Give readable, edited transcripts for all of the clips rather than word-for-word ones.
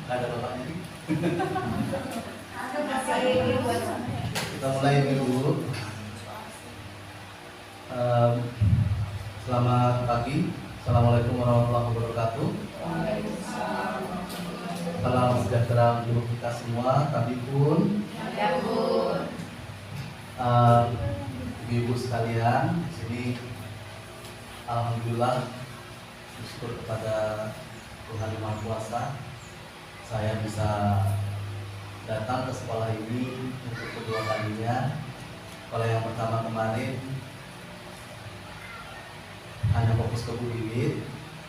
Nggak ada bapaknya nih. Kita mulai dulu. Selamat pagi. Assalamualaikum warahmatullahi wabarakatuh. Salam sejahtera untuk kita semua. Kami pun ibu sekalian, di sini alhamdulillah bersyukur kepada Tuhan Yang Maha Kuasa, saya bisa datang ke sekolah ini untuk kedua kalinya. Kalau yang pertama kemarin hanya fokus ke Bu Wiwit,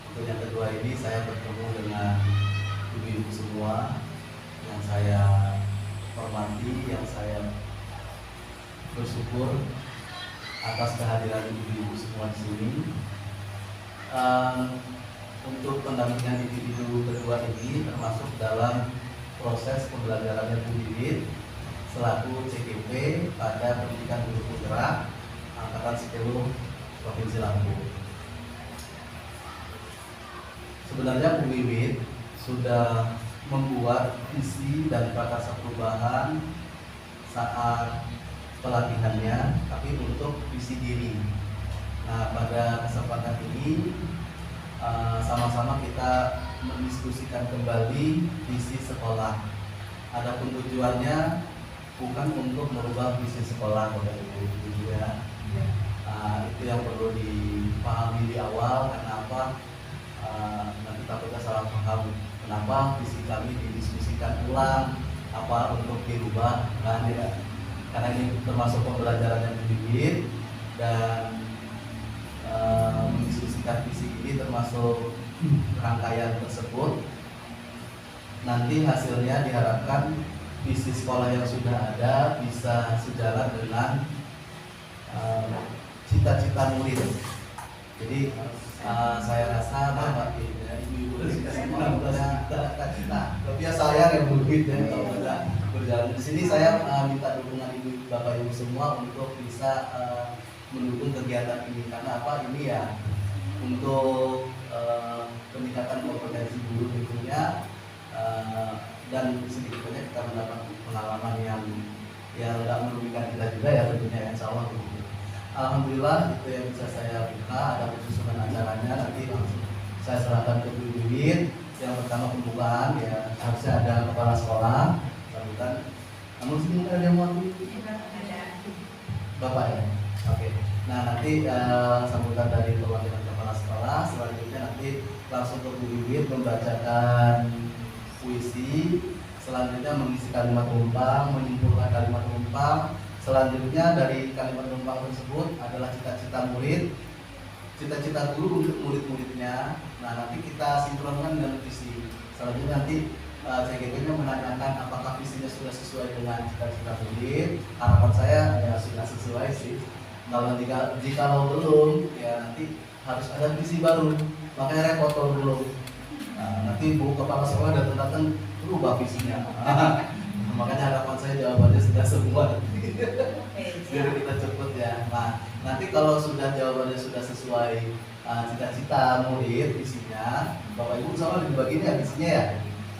untuk yang kedua ini saya bertemu dengan ibu-ibu semua yang saya hormati, yang saya bersyukur atas kehadiran ibu-ibu semua di sini. Untuk pendampingan individu kedua ini termasuk dalam proses pembelajarannya Bu Wiwit selaku CGP pada pendidikan guru penggerak angkatan 10 Provinsi Lampung. Sebenarnya Bu Wiwit sudah membuat visi dan prakarsa perubahan saat pelatihannya, tapi untuk visi diri. Nah, pada kesempatan ini sama-sama kita mendiskusikan kembali visi sekolah. Adapun tujuannya bukan untuk merubah visi sekolah, Bapak Ibu, ya. Itu yang perlu dipahami di awal. Kenapa nanti takutnya salah paham, kenapa visi kami didiskusikan ulang, apa untuk dirubah. Nah, karena ini termasuk pembelajaran yang sedikit dan mendiskusikan visi ini termasuk rangkaian tersebut. Nanti hasilnya diharapkan visi sekolah yang sudah ada bisa sejalan dengan cita-cita murid. Jadi saya rasa Bapak Ibu semua punya cita-cita. Tapi saya yang murid ya kalau sudah berjalan di sini, saya minta dukungan Ibu Bapak Ibu semua untuk bisa mendukung kegiatan ini. Karena apa? Ini ya untuk peningkatan kompetensi guru tentunya, dan sedikit banyak kita mendapat pengalaman yang tidak merugikan kita juga ya tentunya, insya Allah. Alhamdulillah itu yang bisa saya buka. Ada penyusunan acaranya, nanti langsung saya serahkan ke Bu Wiwit. Yang pertama pembukaan ya, harusnya ada kepala sekolah sambutan. Namun sini ada yang mau Bapak ya? Oke. Nah, nanti sambutan dari perwakilan kepala sekolah. Selanjutnya nanti langsung ke Bu Wiwit membacakan puisi. Selanjutnya mengisi kalimat tumpang, menyimpulkan kalimat tumpang. Selanjutnya dari kalimat tumpang tersebut adalah cita-cita murid, cita-cita guru untuk murid-muridnya. Nah, nanti kita sinkronkan dengan visi. Selanjutnya nanti CGP-nya menanyakan apakah visinya sudah sesuai dengan cita-cita murid. Harapan saya ya sudah sesuai sih. Kalau jika belum, ya nanti harus ada visi baru. Makanya repot dulu. Nah, nanti Bu kepala sekolah datang berubah visinya. Makanya harapan saya jawabannya sudah semua. Biar kita cepet ya. Nah, nanti kalau sudah jawabannya sudah sesuai cita-cita murid visinya, Bapak Ibu sama dibagiin ya visinya ya.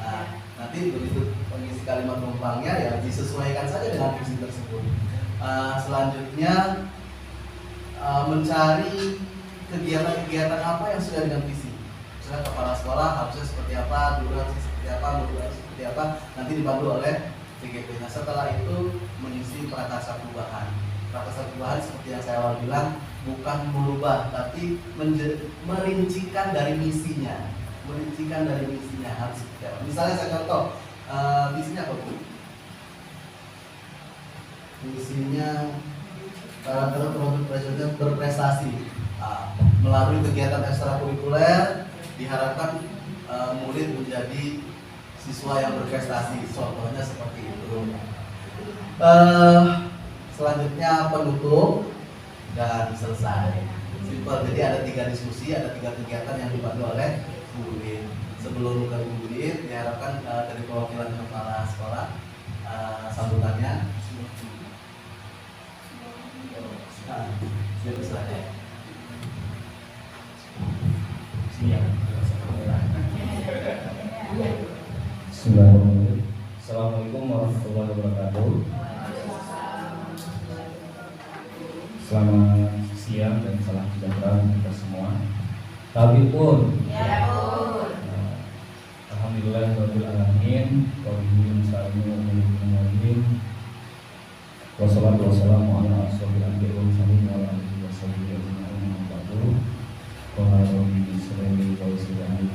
Nah, nanti begitu pengisi kalimat tumpangnya ya disesuaikan saja dengan visi tersebut. Selanjutnya mencari kegiatan-kegiatan apa yang sudah dengan visi. Misalnya kepala sekolah harusnya seperti apa, guru harusnya seperti apa, murid harusnya seperti apa, nanti dibantu oleh CGP. Nah, setelah itu mengisi prakarsa perubahan. Prakarsa perubahan seperti yang saya awal bilang bukan merubah, tapi merincikan dari misinya. Merincikan dari misinya harus seperti apa. Misalnya saya contoh, misinya apa Bu? Misinya karakter produk berprestasi. Melalui kegiatan ekstrakurikuler diharapkan murid menjadi siswa yang berprestasi. Contohnya seperti itu. Selanjutnya penutup dan selesai. Simpel. Jadi ada 3 diskusi, ada 3 kegiatan yang dibantu oleh Bu Wiwit. Sebelum ke Bu Wiwit, diharapkan dari perwakilan kepala sekolah sambutannya. Siap selesai. Siap. Bismillahirrahmanirrahim. Assalamualaikum warahmatullahi wabarakatuh. Selamat siang dan salam sejahtera kita semua. Tapi pun, alhamdulillahirabbil alamin, wabillahi nasta'in, wassalatu wassalamu ala asyrofil anbiya'i wal mursalin wa ala alihi washabihi ajma'in amma ba'du. Qala rabbi bismillah wa bismillah wa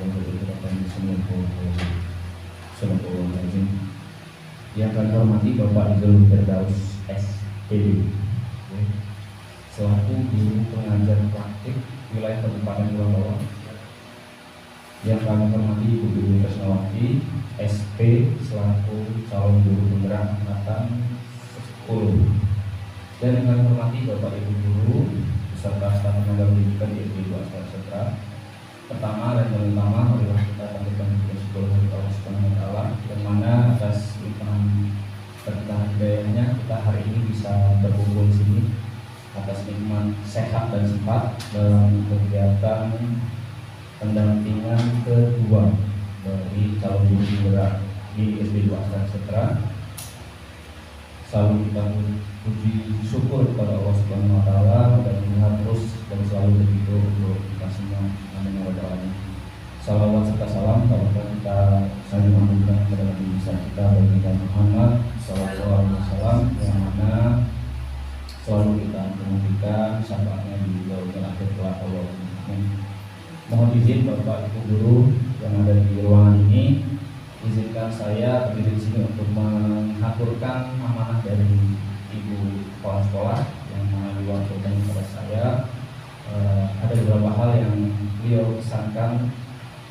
bismillah. Yang kami hormati Bapak Izul Firdaus SPD selaku guru pengajar praktik wilayah Kabupaten Kulon Progo. Yang kami hormati Ibu Guru Tresnawati SP selaku calon guru penggerak angkatan 10. Dan yang kami hormati Bapak Ibu guru beserta staf tenaga pendidikan di SD 2 Astra Setra. Pertama dan paling utama, marilah kita panjatkan puji syukur kepada Allah Subhanahu wa taala yang mana atas limpahan berkah hidayahnya kita hari ini bisa berkumpul di sini atas nikmat sehat dan sempat dalam kegiatan pendampingan kedua dari calon guru penggerak di SD 2 Astra Setra. Selalu kita puji syukur kepada Allah Subhanahu wa taala dan mudah terus dan selalu begitu untuk kita semua. Amin ya rabbal alamin. Salawat serta salam kepada kita saling mengucapkan kepada Nabi besar kita Baginda Muhammad sallallahu alaihi wasallam yang mana selalu kita menantikan syafaatnya di yaumil akhir kelak. Amin. Mohon izin Bapak Ibu guru yang ada di ruangan ini, izinkan saya berdiri di sini untuk mengaturkan amanah dari Ibu Kepala Sekolah yang mana diwakilkan kepada saya. Ada beberapa hal yang beliau pesankan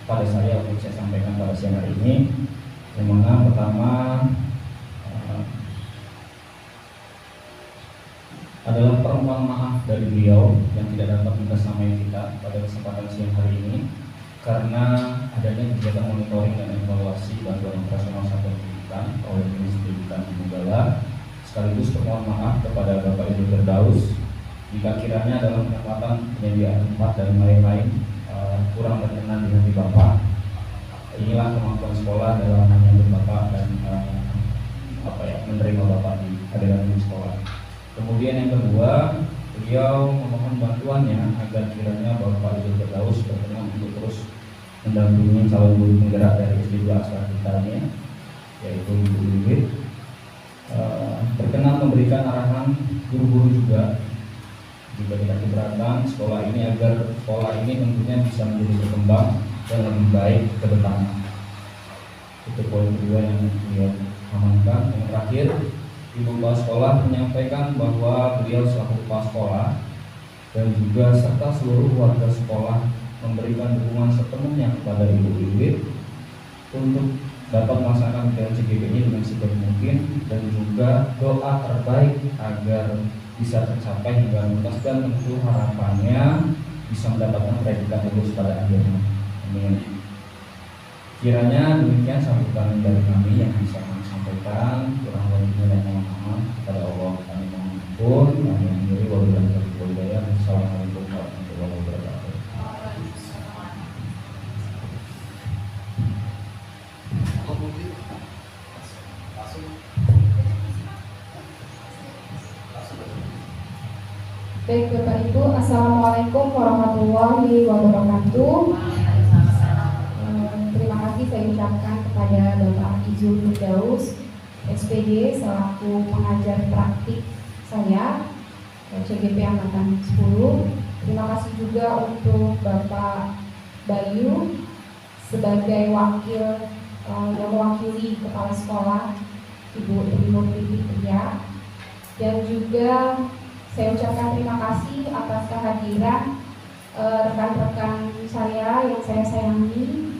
pada saya untuk saya sampaikan pada siang hari ini. Yang mana pertama adalah permohonan maaf dari beliau yang tidak dapat membersamai kita pada kesempatan siang hari ini karena adanya kegiatan monitoring dan evaluasi bantuan operasional satuan pendidikan oleh Dinas Pendidikan Donggala. Sekaligus permohonan maaf kepada Bapak Izul Firdaus jika kiranya dalam penempatan penyediaan tempat dan lain-lain kurang berkenan di hati Bapak. Inilah kemampuan sekolah dalam menyambut Bapak dan menerima Bapak di hadiran di sekolah. Kemudian yang kedua, beliau memohon bantuannya agar kiranya Bapak Izul Firdaus berkenan untuk terus mendampingi calon guru penggerak dari SD 2 Astra kita ini, yaitu Ibu Wiwit, berkenan memberikan arahan guru-guru juga jika tidak keberatan sekolah ini agar sekolah ini tentunya bisa menjadi berkembang dan lebih baik ke depan. Itu poin kedua yang beliau amankan. Yang terakhir, Ibu Kepala Sekolah menyampaikan bahwa beliau selaku kepala sekolah dan juga serta seluruh warga sekolah memberikan dukungan sepenuhnya kepada Ibu Wiwit untuk dapat melaksanakan PLCGP ini dengan sebaik mungkin dan juga doa terbaik agar bisa tercapai hingga tuntas dan tentu harapannya bisa mendapatkan predikat lulus pada akhirnya. Amin. Kiranya demikian sambutan dari kami yang bisa kami sampaikan. Kurang lebihnya dan mohon maaf kepada Allah kami mohon ampun. Kami akhiri wabillahi taufiq wal hidayah. Assalamualaikum warahmatullahi wabarakatuh. Baik Bapak Ibu, Assalamualaikum warahmatullahi wabarakatuh. Terima kasih saya ucapkan kepada Bapak Izul Firdaus SPD selaku pengajar praktik saya CGP Angkatan 10. Terima kasih juga untuk Bapak Bayu sebagai wakil yang mewakili kepala sekolah Ibu Tri Pria, dan juga saya ucapkan terima kasih atas kehadiran rekan-rekan saya yang saya sayangi.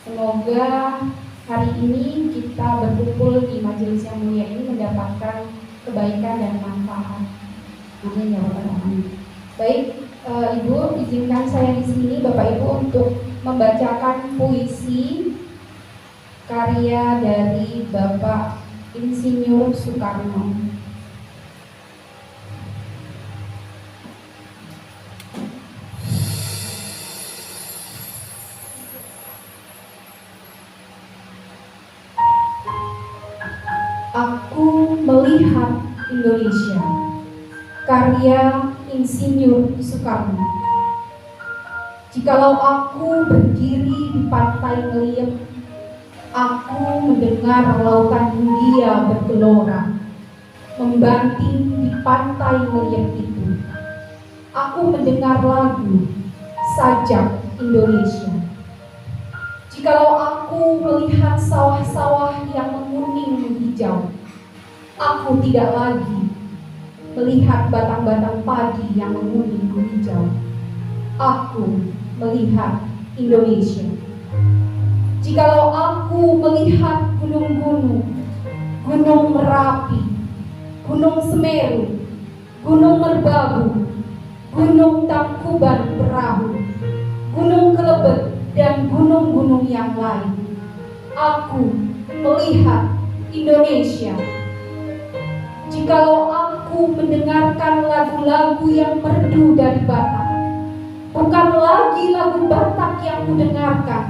Semoga hari ini kita berkumpul di majelis yang mulia ini mendapatkan kebaikan dan manfaat. Amin ya rabbal alamin. Baik, Ibu, izinkan saya di sini Bapak Ibu untuk membacakan puisi karya dari Bapak Insinyur Soekarno. Aku melihat Indonesia, karya Insinyur Soekarno. Jikalau aku berdiri di pantai Ngeliep, aku mendengar lautan Hindia bergelora, membanting di pantai Ngeliep itu. Aku mendengar lagu Sajak Indonesia. Jikalau aku melihat sawah-sawah yang menguning menghijau, aku tidak lagi melihat batang-batang padi yang menguning menghijau. Aku melihat Indonesia. Jikalau aku melihat gunung-gunung, Gunung Merapi, Gunung Semeru, Gunung Merbabu, Gunung Tangkuban Perahu, Gunung Kelebet, dan gunung-gunung yang lain, aku melihat Indonesia. Jikalau aku mendengarkan lagu-lagu yang merdu dari Batak, bukan lagi lagu Batak yang kudengarkan,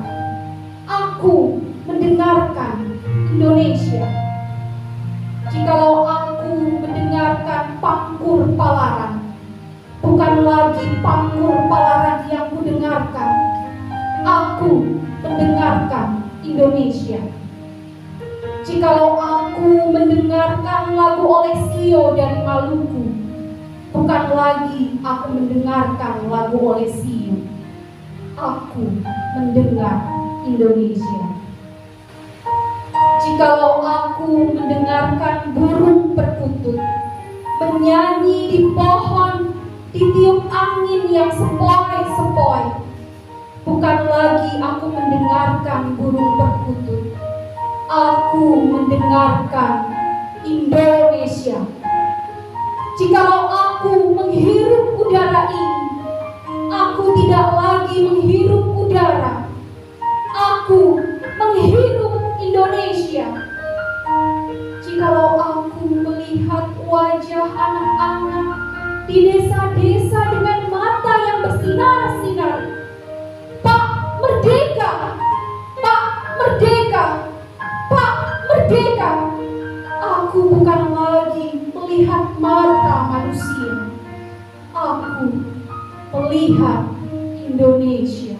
aku mendengarkan Indonesia. Jikalau aku mendengarkan Pangkur Palaran, bukan lagi Pangkur Palaran yang kudengarkan, aku mendengarkan Indonesia. Jikalau aku mendengarkan lagu Olesio dari Maluku, bukan lagi aku mendengarkan lagu Olesio, aku mendengar Indonesia. Jikalau aku mendengarkan burung perkutut menyanyi di pohon, ditiup angin yang sepoi-sepoi, bukan lagi aku mendengarkan burung perkutut, aku mendengarkan Indonesia. Jikalau aku menghirup udara ini, aku tidak lagi menghirup udara, aku menghirup Indonesia. Jikalau aku melihat wajah anak-anak di desa-desa dengan mata yang bersinar-sinar, Pak Merdeka, Pak Merdeka, Pak Merdeka, aku bukan lagi melihat mata manusia, aku melihat Indonesia.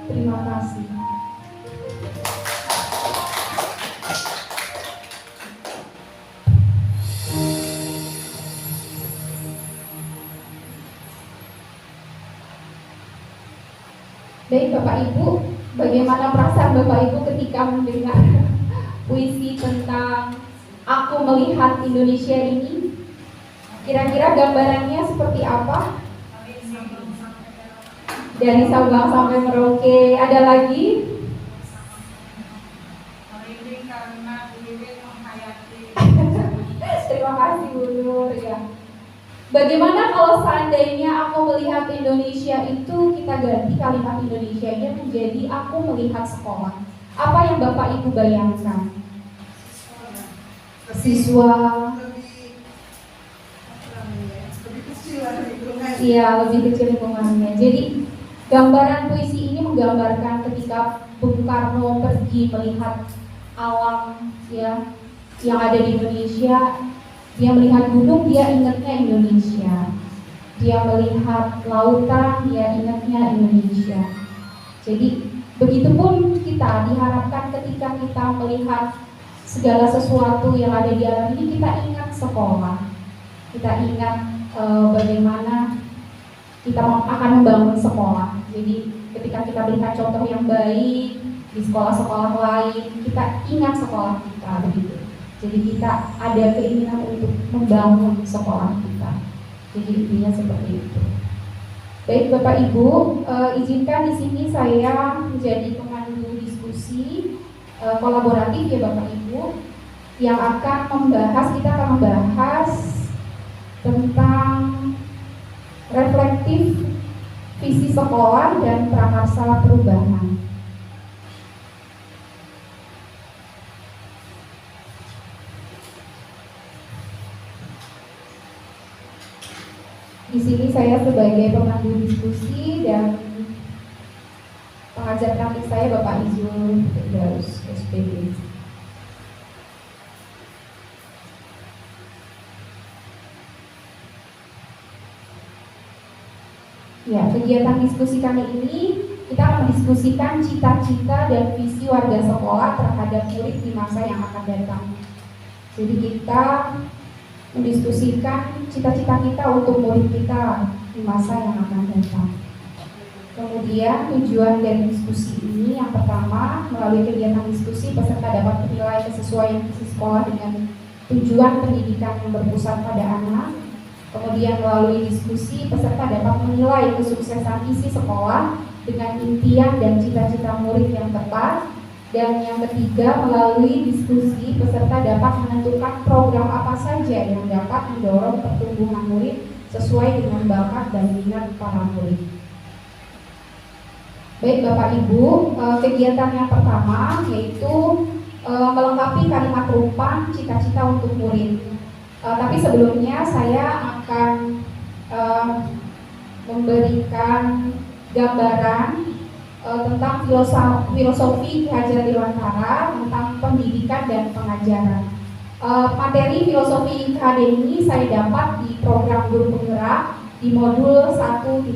Terima kasih. Baik Bapak Ibu, bagaimana perasaan Bapak Ibu ketika mendengar puisi tentang Aku Melihat Indonesia ini? Kira-kira gambarannya seperti apa? Dari Sabang sampai Merauke. Ada lagi? Terima kasih Bu Nur ya. Bagaimana kalau seandainya aku melihat Indonesia itu kita ganti kalimat Indonesianya menjadi aku melihat sekolah? Apa yang Bapak Ibu bayangkan? Siswa. Iya, lebih kecil lingkungannya. Jadi gambaran puisi ini menggambarkan ketika Bung Karno pergi melihat alam ya yang ada di Indonesia. Dia melihat gunung, dia ingatnya Indonesia. Dia melihat lautan, dia ingatnya Indonesia. Jadi begitupun kita diharapkan ketika kita melihat segala sesuatu yang ada di alam ini, kita ingat sekolah. Kita ingat bagaimana kita akan membangun sekolah. Jadi ketika kita melihat contoh yang baik di sekolah-sekolah lain, kita ingat sekolah kita begitu. Jadi kita ada keinginan untuk membangun sekolah kita. Jadi intinya seperti itu. Baik Bapak Ibu, izinkan di sini saya menjadi pemandu diskusi kolaboratif ya Bapak Ibu, yang kita akan membahas tentang reflektif visi sekolah dan prakarsa perubahan. Di sini saya sebagai pemandu diskusi dan pengajar praktik saya Bapak Izul Firdaus, SPD. Ya, kegiatan diskusi kali ini kita akan mendiskusikan cita-cita dan visi warga sekolah terhadap murid di masa yang akan datang. Jadi kita mendiskusikan cita-cita kita untuk murid kita di masa yang akan datang. Kemudian tujuan dari diskusi ini yang pertama, melalui kegiatan diskusi peserta dapat menilai kesesuaian visi sekolah dengan tujuan pendidikan yang berpusat pada anak. Kemudian melalui diskusi peserta dapat menilai kesuksesan visi sekolah dengan impian dan cita-cita murid yang tepat. Dan yang ketiga, melalui diskusi peserta dapat menentukan program apa saja yang dapat mendorong pertumbuhan murid sesuai dengan bakat dan minat para murid. Baik Bapak Ibu, kegiatan yang pertama yaitu melengkapi kalimat rumpang cita-cita untuk murid. Tapi sebelumnya saya akan memberikan gambaran tentang filosofi Ki Hajar Dewantara tentang pendidikan dan pengajaran. Materi filosofi IKHD ini saya dapat di program Guru Penggerak di modul 1.1.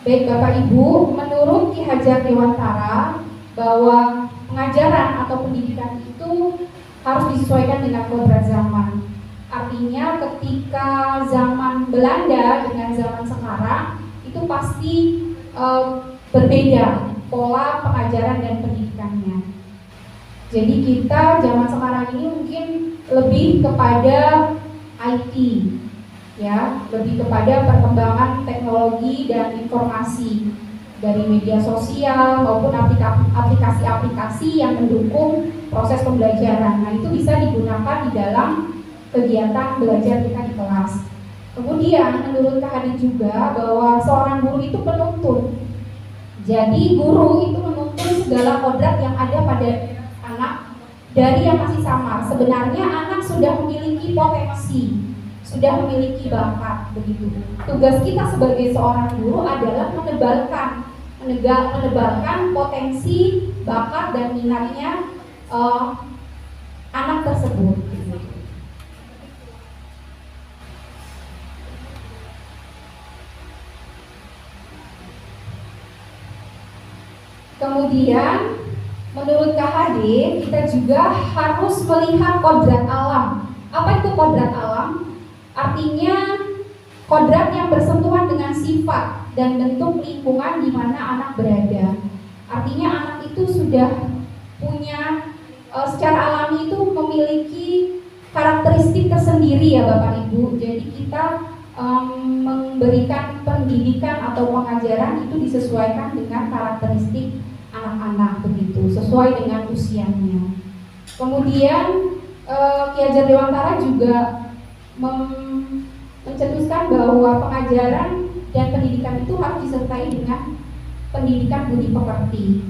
Baik Bapak Ibu, menurut Ki Hajar Dewantara bahwa pengajaran atau pendidikan itu harus disesuaikan dengan kodrat zaman. Artinya ketika zaman Belanda dengan zaman sekarang itu pasti berbeda pola pengajaran dan pendidikannya. Jadi kita zaman sekarang ini mungkin lebih kepada IT, ya, lebih kepada perkembangan teknologi dan informasi dari media sosial maupun aplikasi-aplikasi yang mendukung proses pembelajaran. Nah, itu bisa digunakan di dalam kegiatan belajar kita di kelas. Kemudian menurut Kak Hadi juga bahwa seorang guru itu penuntun. Jadi guru itu menuntun segala kodrat yang ada pada anak dari yang masih samar. Sebenarnya anak sudah memiliki potensi, sudah memiliki bakat, begitu. Tugas kita sebagai seorang guru adalah menebalkan potensi, bakat dan minatnya anak tersebut. Kemudian menurut KHD kita juga harus melihat kodrat alam. Apa itu kodrat alam? Artinya kodrat yang bersentuhan dengan sifat dan bentuk lingkungan di mana anak berada. Artinya anak itu sudah punya secara alami itu memiliki karakteristik tersendiri ya Bapak Ibu. Jadi kita memberikan pendidikan atau pengajaran itu disesuaikan dengan karakteristik anak-anak begitu, sesuai dengan usianya. Kemudian Ki Hajar Dewantara juga mencetuskan bahwa pengajaran dan pendidikan itu harus disertai dengan pendidikan budi pekerti.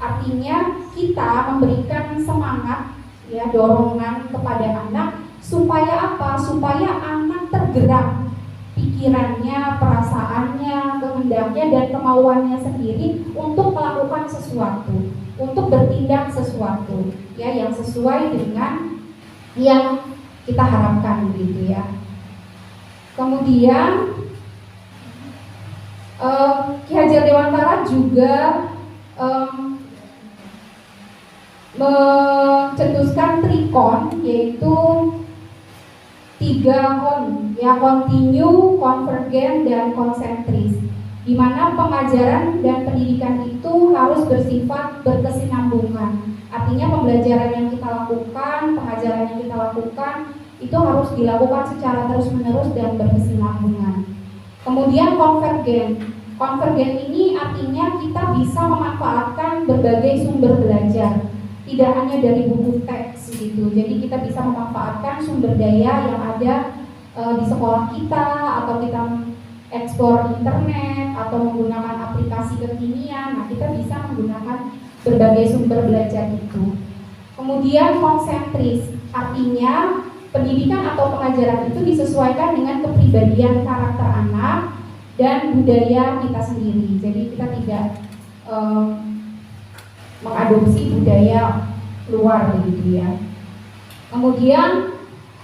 Artinya kita memberikan semangat, ya, dorongan kepada anak supaya apa? Supaya anak tergerak pikirannya, perasaannya, kehendaknya dan kemauannya sendiri untuk melakukan sesuatu, untuk bertindak sesuatu, ya, yang sesuai dengan yang kita harapkan gitu ya. Kemudian Ki Hajar Dewantara juga mencetuskan trikon, yaitu 3 kon, ya, kontinu, konvergen dan konsentris, di mana pengajaran dan pendidikan itu harus bersifat berkesinambungan. Artinya pembelajaran yang kita lakukan, pengajaran yang kita lakukan itu harus dilakukan secara terus-menerus dan berkesinambungan. Kemudian konvergen. Konvergen ini artinya kita bisa memanfaatkan berbagai sumber belajar, tidak hanya dari buku teks gitu. Jadi kita bisa memanfaatkan sumber daya yang ada di sekolah kita, atau kita ekspor internet atau menggunakan aplikasi kekinian. Nah, kita bisa menggunakan berbagai sumber belajar itu. Kemudian konsentris, artinya pendidikan atau pengajaran itu disesuaikan dengan kepribadian karakter anak dan budaya kita sendiri. Jadi kita tidak mengadopsi budaya luar begitu ya. Kemudian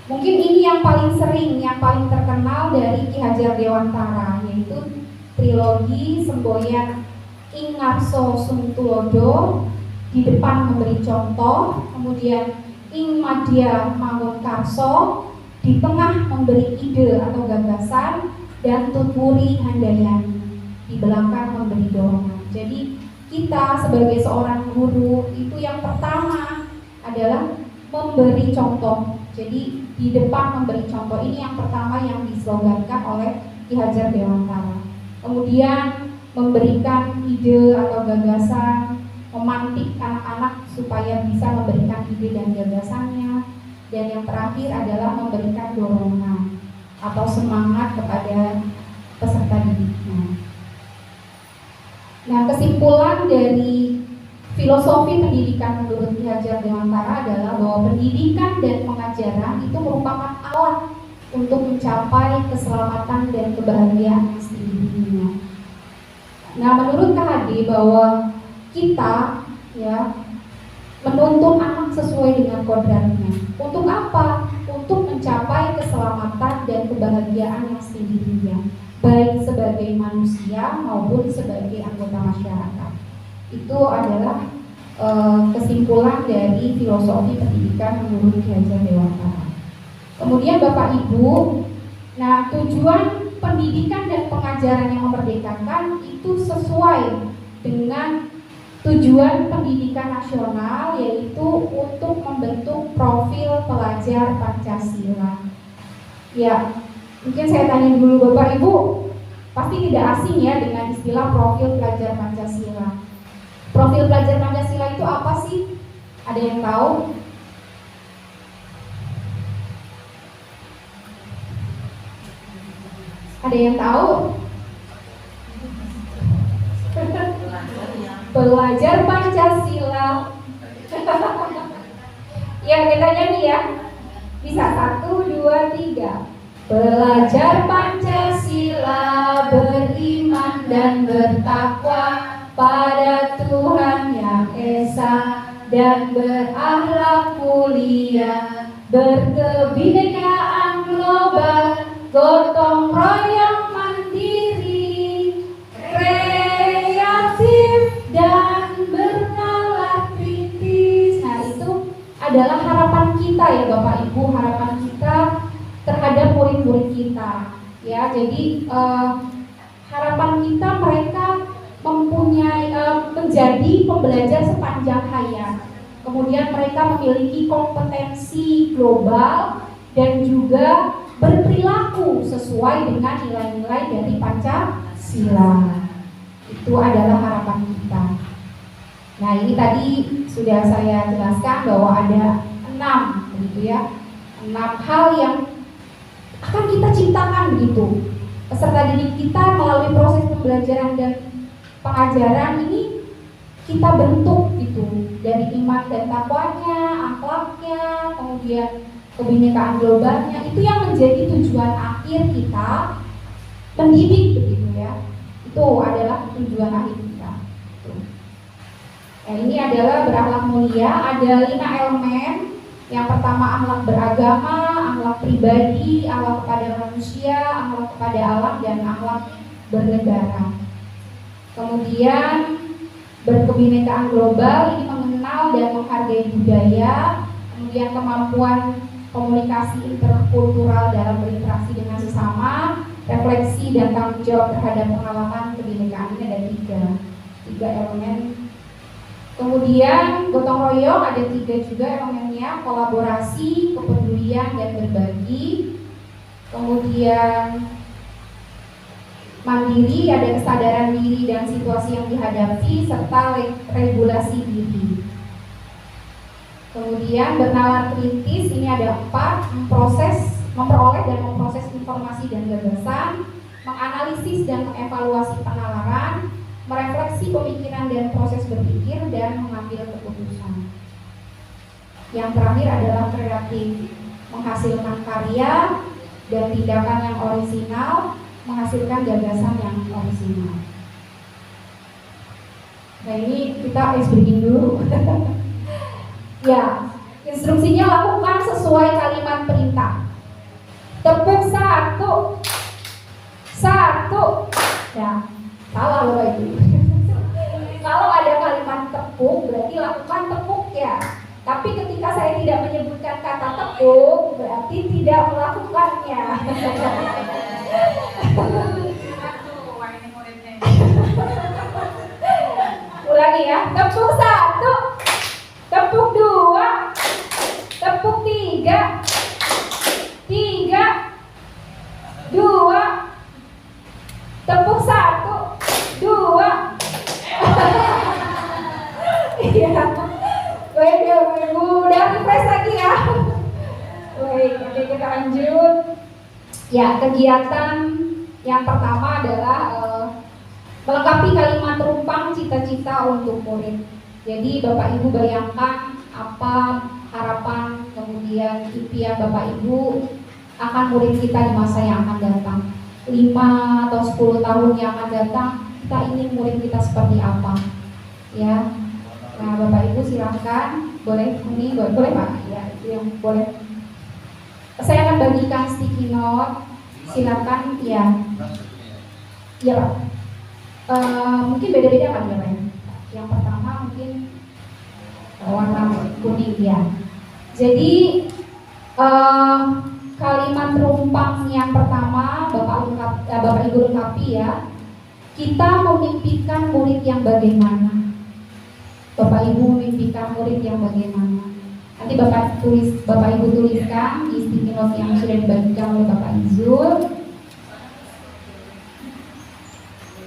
Mungkin ini yang paling sering, yang paling terkenal dari Ki Hajar Dewantara, yaitu trilogi semboyan Ing Ngarso Sung Tulodo, di depan memberi contoh, kemudian Ing Madya Mangun Karso, di tengah memberi ide atau gagasan, dan Tutwuri Handayani di belakang memberi dorongan. Jadi kita sebagai seorang guru itu yang pertama adalah memberi contoh. Jadi di depan memberi contoh, ini yang pertama yang dislogankan oleh Ki Hajar Dewantara. Kemudian memberikan ide atau gagasan, memantik anak-anak supaya bisa memberikan ide dan gagasannya. Dan yang terakhir adalah memberikan dorongan atau semangat kepada peserta didiknya. Nah, kesimpulan dari filosofi pendidikan menurut Ki Hajar Dewantara adalah bahwa pendidikan dan pengajaran itu merupakan alat untuk mencapai keselamatan dan kebahagiaan yang sesungguhnya. Nah, menurut KHD bahwa kita ya menuntun anak sesuai dengan kodratnya. Untuk apa? Untuk mencapai keselamatan dan kebahagiaan yang sesungguhnya, baik sebagai manusia maupun sebagai anggota masyarakat. Itu adalah kesimpulan dari filosofi pendidikan menurut Ki Hajar Dewantara. Kemudian Bapak Ibu, nah tujuan pendidikan dan pengajaran yang memerdekakan itu sesuai dengan tujuan pendidikan nasional, yaitu untuk membentuk profil pelajar Pancasila. Ya, mungkin saya tanya dulu Bapak Ibu, pasti tidak asing ya dengan istilah profil pelajar Pancasila. Profil pelajar Pancasila itu apa sih? Ada yang tahu? Ada yang tahu? Pelajar Pancasila. Ya, kita nyanyi ya. Bisa 1, 2, 3. Pelajar Pancasila beriman dan bertakwa pada Tuhan Yang Esa dan berakhlak mulia, berkebinekaan global, gotong royong mandiri, kreatif dan bernalar kritis. Nah, itu adalah harapan kita ya Bapak Ibu, harapan kita terhadap murid-murid kita. Ya, jadi harapan kita mereka mempunyai menjadi pembelajar sepanjang hayat. Kemudian mereka memiliki kompetensi global dan juga berperilaku sesuai dengan nilai-nilai dari Pancasila. Itu adalah harapan kita. Nah, ini tadi sudah saya jelaskan bahwa ada 6 begitu ya. 6 hal yang akan kita ciptakan begitu. Peserta didik kita melalui proses pembelajaran dan pengajaran ini kita bentuk gitu, dari iman dan takwanya, akhlaknya, kemudian kebinekaan globalnya. Itu yang menjadi tujuan akhir kita mendidik begitu ya. Itu adalah tujuan akhir kita. Nah, ini adalah berakhlak mulia. Ada 5 elemen. Yang pertama akhlak beragama, akhlak pribadi, akhlak kepada manusia, akhlak kepada alam, dan akhlak bernegara. Kemudian berkebinekaan global, ini mengenal dan menghargai budaya. Kemudian kemampuan komunikasi interkultural dalam berinteraksi dengan sesama, refleksi dan tanggung jawab terhadap pengalaman kebinekaan. Ini ada 3 elemen. Kemudian gotong royong ada 3 juga elemennya, kolaborasi, kepedulian, dan berbagi. Kemudian mandiri, ada kesadaran diri dan situasi yang dihadapi, serta regulasi diri. Kemudian bernalar kritis, ini ada 4, memperoleh dan memproses informasi dan gagasan, menganalisis dan mengevaluasi penalaran, merefleksi pemikiran dan proses berpikir, dan mengambil keputusan. Yang terakhir adalah kreatif, menghasilkan karya dan tindakan yang orisinal, menghasilkan gagasan yang orisinal. Nah, ini kita ice breaking dulu. Ya, Instruksinya lakukan sesuai kalimat perintah. Tepuk satu. Ya, salah Bapak Ibu. Kalau ada kalimat tepuk, berarti lakukan tepuk ya. Tapi ketika saya tidak menyebutkan kata tepuk, berarti tidak melakukannya. Ulangi ya, tepuk satu, tepuk dua, tepuk tiga, dua, tepuk satu, dua. Iya, baik ya Ibu, udah refresh lagi ya. Baik, oke kita lanjut. Ya, kegiatan yang pertama adalah melengkapi kalimat rumpang cita-cita untuk murid. Jadi Bapak Ibu bayangkan apa harapan kemudian impian Bapak Ibu akan murid kita di masa yang akan datang. 5 atau 10 tahun yang akan datang, kita ingin murid kita seperti apa? Ya. Nah, Bapak Ibu silakan, boleh ini boleh Pak? Ya, itu yang boleh. Saya akan bagikan sticky note. Silakan ya. Iya Pak. Mungkin beda-beda kan ya Pak? Yang pertama mungkin warna kuning ya. Jadi kalimat rumpang yang pertama Bapak Ibu lengkapi ya. Kita memimpikan murid yang bagaimana? Bapak Ibu memimpikan murid yang bagaimana? Nanti Bapak Ibu tuliskan di sticky note yang sudah dibagikan oleh Bapak Izul.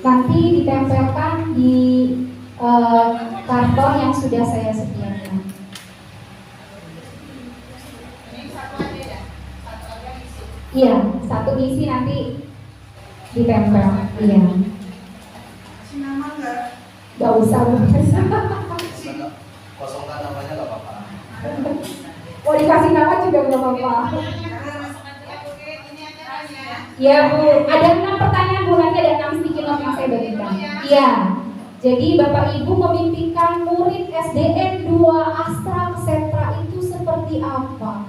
Nanti ditempelkan di karton yang sudah saya sediakan. Iya, satu isi nanti ditempel. Iya. Nama enggak? Gak usah, Kosongkan namanya nggak apa-apa. mau dikasih nama juga gak apa-apa. Ya Bu, ada 6 pertanyaan Bu, nanti ada 6 sticky note yang saya bagikan. Iya. Jadi Bapak Ibu memimpikan murid SDN 2 Astra Setra itu seperti apa?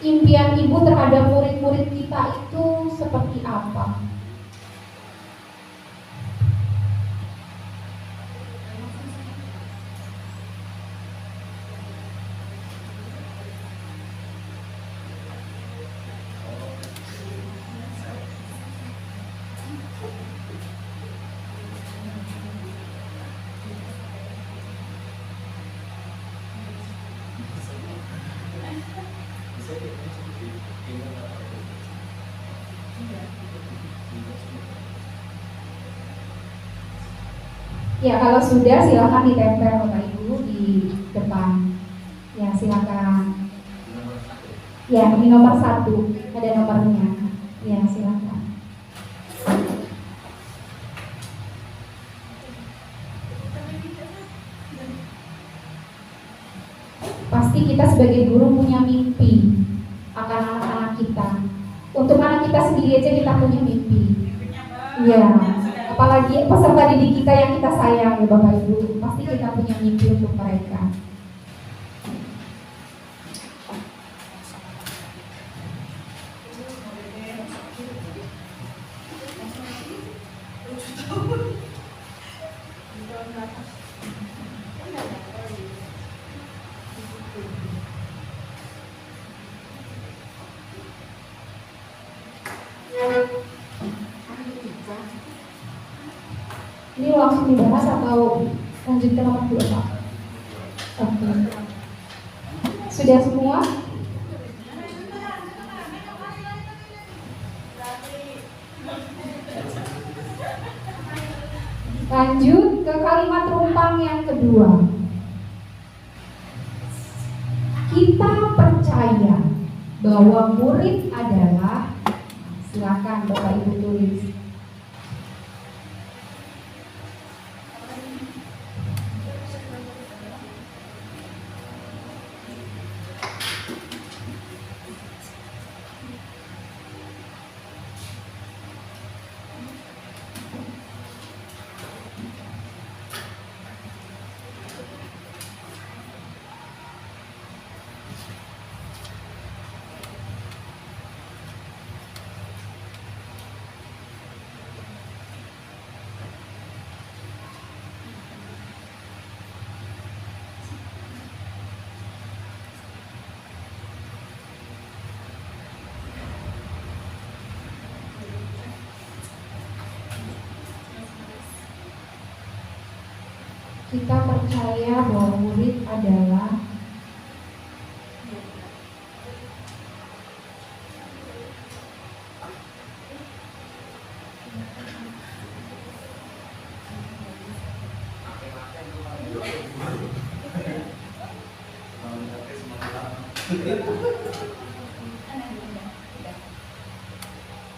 Impian Ibu terhadap murid-murid kita itu seperti apa? Ya, kalau sudah silakan ditempel Bapak Ibu di depan. Ya, silakan. Ya, ini nomor 1, ada nomornya. Ya, silakan. Pasti kita sebagai guru punya mimpi akan anak-anak kita. Untuk anak kita sendiri aja kita punya mimpi. Ya. Apalagi peserta didik kita yang kita sayang ya Bapak Ibu, pasti kita punya mimpi untuk mereka. Ini langsung dibahas atau lanjut ke nomor 2 Pak? Oke. Sudah semua? Lanjut ke kalimat rumpang yang kedua. Kita percaya bahwa murid adalah, silakan Bapak Ibu tulis. kita percaya bahwa murid adalah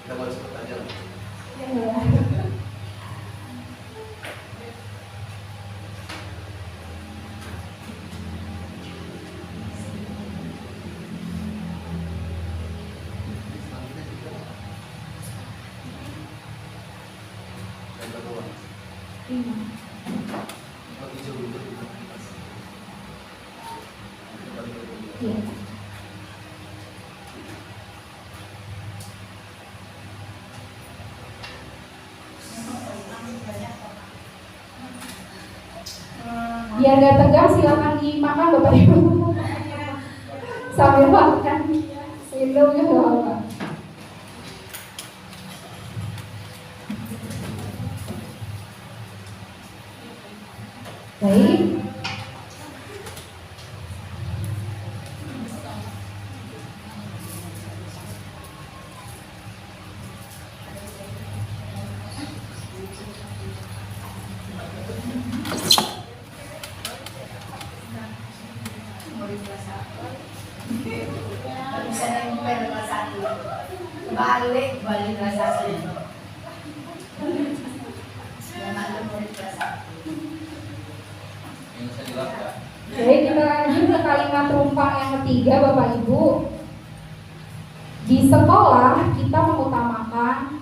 Kita mau cepet aja. Yang kedua, oh, hijau itu. Iya. Biar gak tegang silakan dimakan Bapak Ibu sambil makan minum ya Bapak. Baik. Balik kelas 1. Jangan murid kelas 1. Yang saya jelaskan. Baik, kita lanjut ke kalimat rumpang yang ketiga Bapak Ibu. Di sekolah kita mengutamakan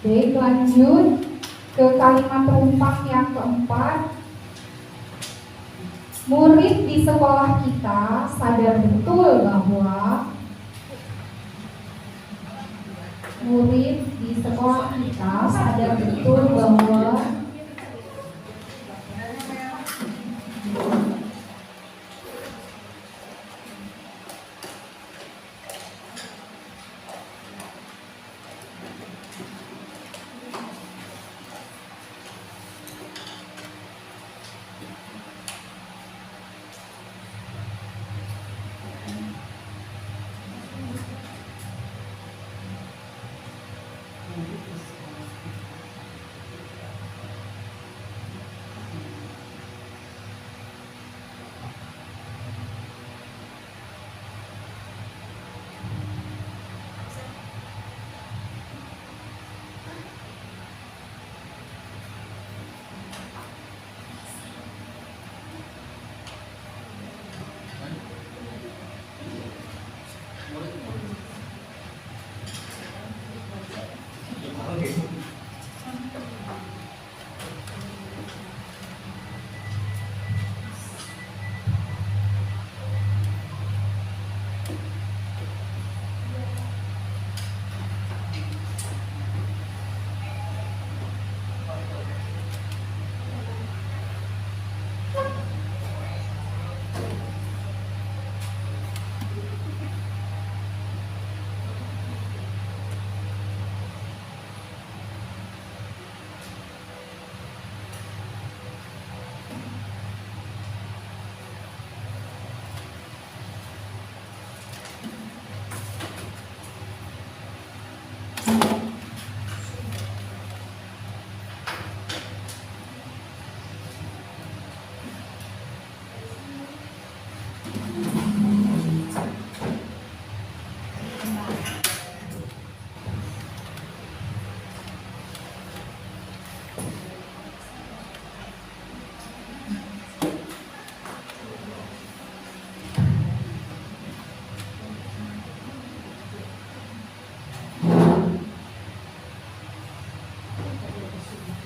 Baik, lanjut ke kalimat rumpang yang keempat. Murid di sekolah kita sadar betul bahwa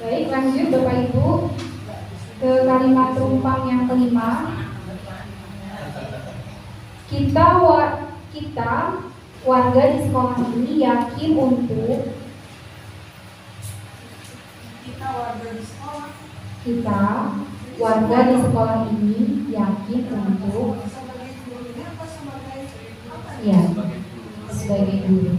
Baik, lanjut Bapak Ibu ke kalimat tumpang yang kelima. Kita warga di sekolah ini yakin untuk Kita warga di sekolah. kita warga di sekolah ini yakin untuk Sebagai gurunya apa sebagai apa? ya Sebagai guru. sebagai guru.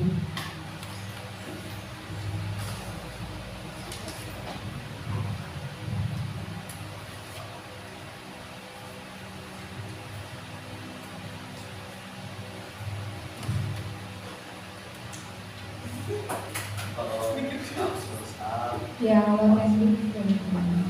Kalau harus besar, Ya, kalau teknik harus sekolah.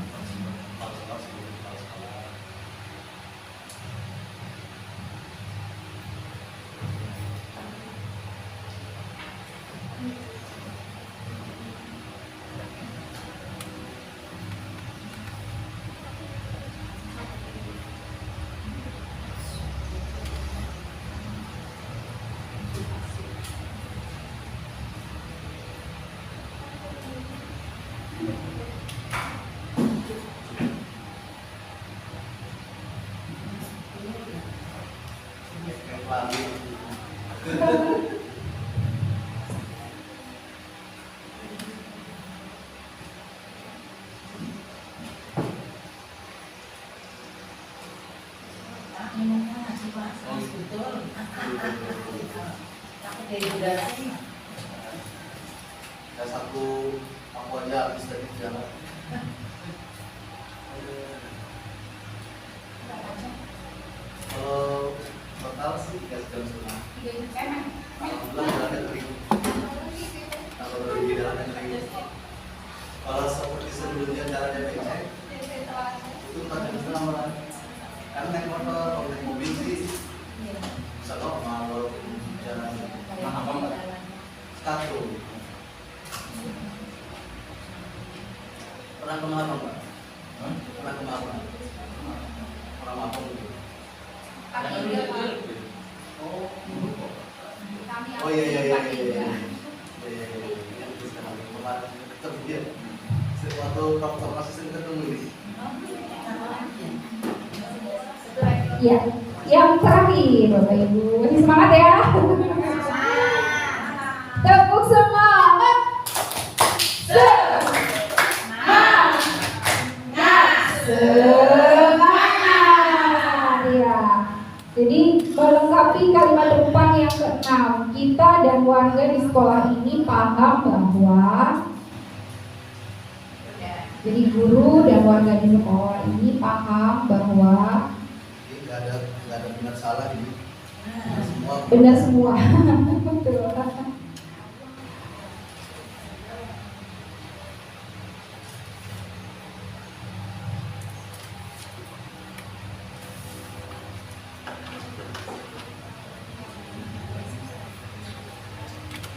Kayak lagi. Minumnya masih panas, betul. Takut dari udara sih. Ya aku aja habis dari jalan. Kalau total sih 3 jam setengah. Alhamdulillah jalannya kering. Kalau dari jalannya kering. Kalau seperti sebelumnya jalannya becek, itu 4 jam setengah malah. Karena naik motor, kalau naik mobil sih bisa normal walaupun jalan Apa Mbak? satu. Pernah kemana Pak? Hah? Pernah kemana? Pernah mampung gitu. Oh iya iya iya iya. Waktu transportasi sering ketemu ini. ya. Yang terakhir Bapak Ibu, masih semangat ya. Tepuk semangat. Semangat. Ya. Jadi melengkapi kalimat tumpang yang keenam, kita dan warga di sekolah ini paham bahwa jadi guru dan warga di sekolah ini paham bahwa Jadi nggak ada benar salah ini. Semua benar semua. Betul.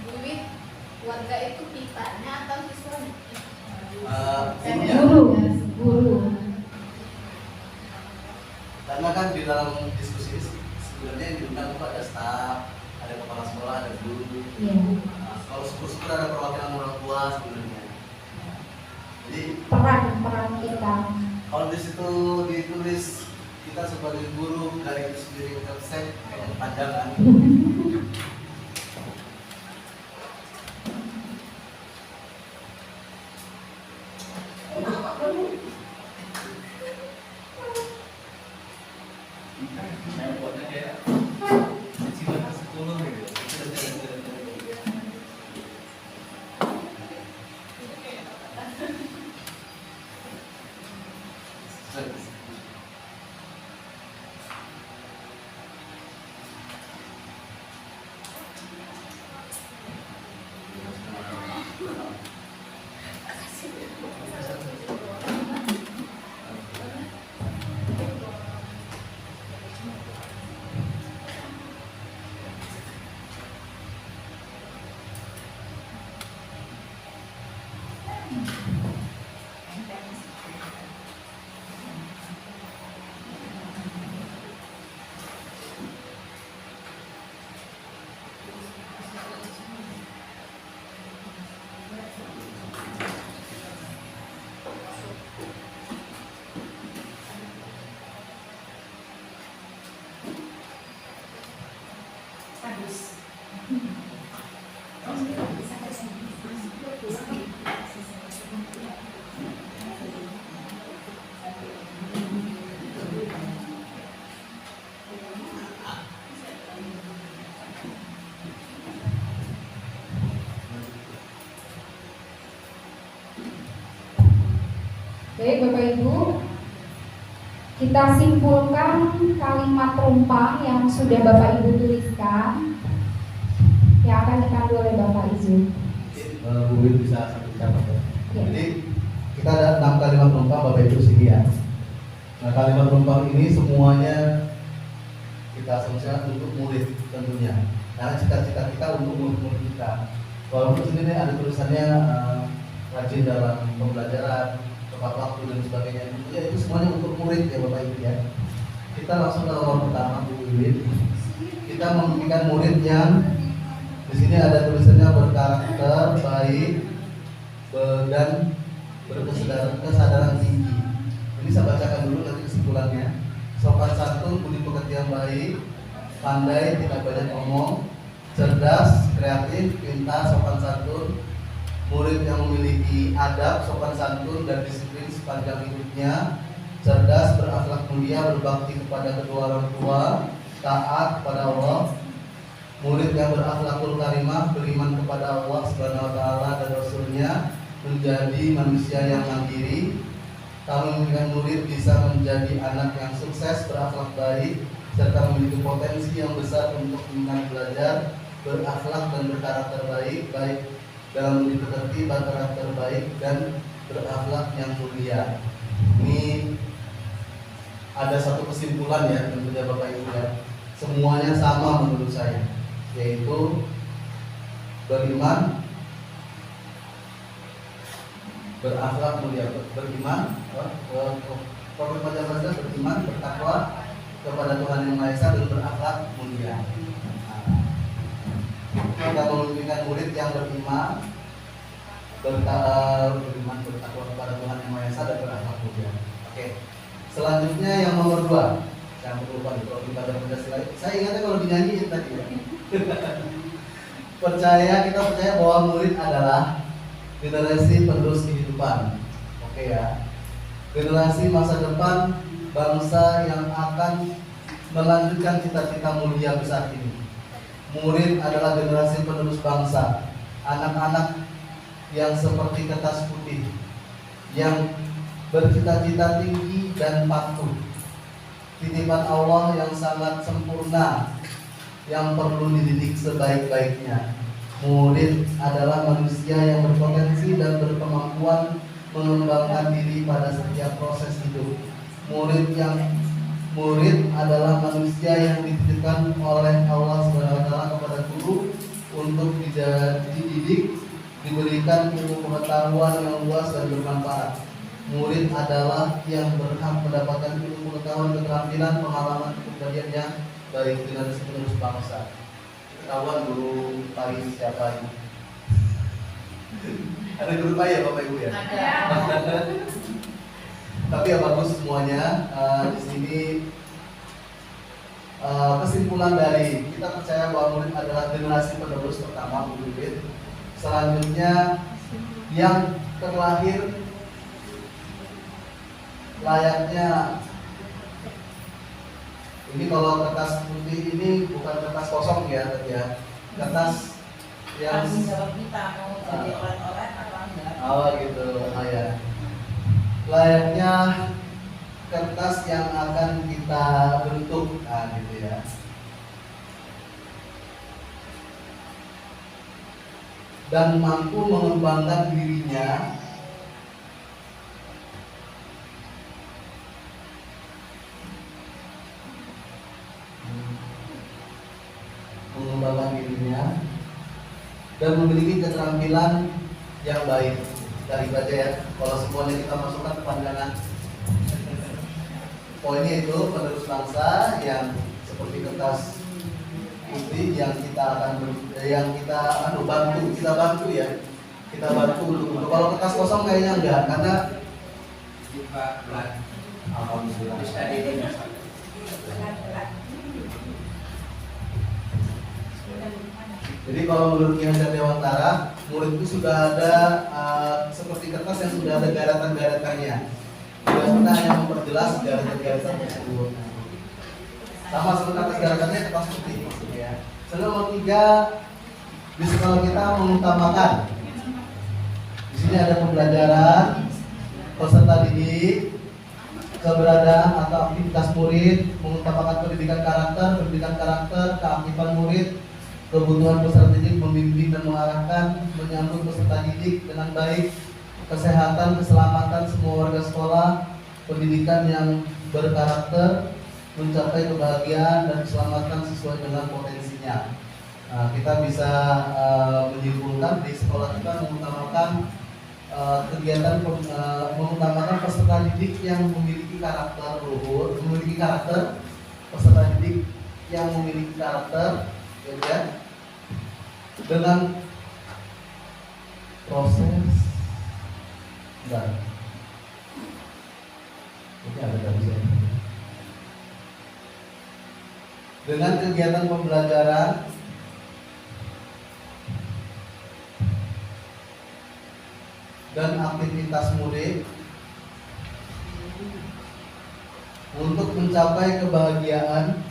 Duit warga itu pitanya atau siswanya? gurunya. Guru. Karena kan di dalam diskusi ini sebenarnya yang diundang itu ada staf, ada kepala sekolah, ada guru. Ya. Nah, kalau syukur-syukur ada perwakilan orang tua sebenarnya. Jadi Peran kita. kalau di situ ditulis kita sebagai guru dari itu sendiri konsep kayak panjangan. Saya buatnya kayak cicilan ke 10 gitu. Baik Bapak Ibu, kita simpulkan kalimat rumpang yang sudah Bapak Ibu tuliskan yang akan dipandu oleh Bapak Izul. Bu Win bisa satu catat ya. Ya. Jadi kita ada 6 kalimat rumpang Bapak Ibu sini ya. Nah kalimat rumpang ini semuanya kita asumsikan untuk murid tentunya. Karena cita-cita kita untuk murid-murid kita. Walaupun sini ada tulisannya rajin dalam pembelajaran, tepat waktu dan sebagainya. Ya itu semuanya untuk murid ya Bapak Ibu ya. Kita langsung ke nomor pertama Bu Win. Kita memiliki murid yang di sini ada tulisannya berkarakter baik dan berkesadaran tinggi. Ini saya bacakan dulu nanti kesimpulannya. Sopan santun, budi pekerti yang baik, pandai, tidak banyak ngomong, cerdas, kreatif, pintar, sopan santun, murid yang memiliki adab, sopan santun dan disiplin sepanjang hidupnya, cerdas, berakhlak mulia, berbakti kepada kedua orang tua, taat kepada Allah, murid yang berakhlakul karimah, beriman kepada Allah Subhanahu wa taala dan Rasulnya, menjadi manusia yang mandiri. Kami menginginkan murid bisa menjadi anak yang sukses, berakhlak baik, serta memiliki potensi yang besar untuk minat belajar, berakhlak dan berkarakter baik, baik dalam budi pekerti, berkarakter baik dan berakhlak yang mulia. Ini ada satu kesimpulan ya tentunya Bapak Ibu ya. Semuanya sama menurut saya, yaitu beriman, berakhlak mulia, beriman, Prophet Pancasila beriman, bertakwa kepada Tuhan Yang Maha Esa dan berakhlak mulia. Kita memimpikan murid yang beriman, bertakwa kepada Tuhan Yang Maha Esa dan berakhlak mulia. Oke. Selanjutnya yang nomor 2. Jangan lupa di Prophet Pancasila. Saya ingatnya kalau dinyanyiin tadi ya. Kita percaya bahwa murid adalah generasi penerus kehidupan. Oke ya. Generasi masa depan bangsa yang akan melanjutkan cita-cita mulia besar ini. Murid adalah generasi penerus bangsa, anak-anak yang seperti kertas putih, yang bercita-cita tinggi dan patuh. Titipan Allah yang sangat sempurna, yang perlu dididik sebaik-baiknya. Murid adalah manusia yang berpotensi dan berkemampuan mengembangkan diri pada setiap proses hidup. Murid adalah manusia yang dititipkan oleh Allah SWT kepada guru untuk dididik, diberikan ilmu pengetahuan yang luas dan bermanfaat. Murid adalah yang berhak mendapatkan ilmu pengetahuan, keterampilan, pengalaman, kepribadian yang baik generasi penerus bangsa. Ketahuan guru PAI siapa ini? Ada guru PAI ya Bapak Ibu ya? Ada. Tapi ya bagus semuanya. Di sini kesimpulan dari kita percaya bahwa murid adalah generasi penerus pertama murid. Selanjutnya yang terlahir layaknya ini kalau kertas putih ini bukan kertas kosong ya, kertas yang Tanggung jawab kita mau jadi orang-orang atau enggak. oh gitu, ya. Layaknya kertas yang akan kita bentuk, gitu ya. Dan mampu mengembangkan dirinya dan memiliki keterampilan yang baik. Dari baca ya, kalau semuanya kita masukkan ke pandangan. Poinnya itu penerus bangsa yang seperti kertas putih yang kita akan bantu ya. Kita bantu untuk kalau kertas kosong kayaknya enggak, karena alhamdulillah. Jadi kalau menurut Kiai Dewantara, murid itu sudah ada seperti kertas yang sudah ada garatan-garatannya. Tidak pernah hanya memperjelas garatan-garatan tersebut. Sama seperti kertas garatannya kertas putih. Ya. Nomor 3, di sekolah kita mengutamakan. Di sini ada pembelajaran, peserta didik, keberadaan atau aktivitas murid, mengutamakan pendidikan karakter, keaktifan murid, kebutuhan peserta didik, membimbing dan mengarahkan, menyambut peserta didik dengan baik, kesehatan, keselamatan semua warga sekolah, pendidikan yang berkarakter, mencapai kebahagiaan dan keselamatan sesuai dengan potensinya. Nah, kita bisa menyimpulkan di sekolah kita mengutamakan kegiatan mengutamakan peserta didik yang memiliki karakter luhur, peserta didik yang memiliki karakter, ya, dengan proses dengan kegiatan pembelajaran dan aktivitas murid untuk mencapai kebahagiaan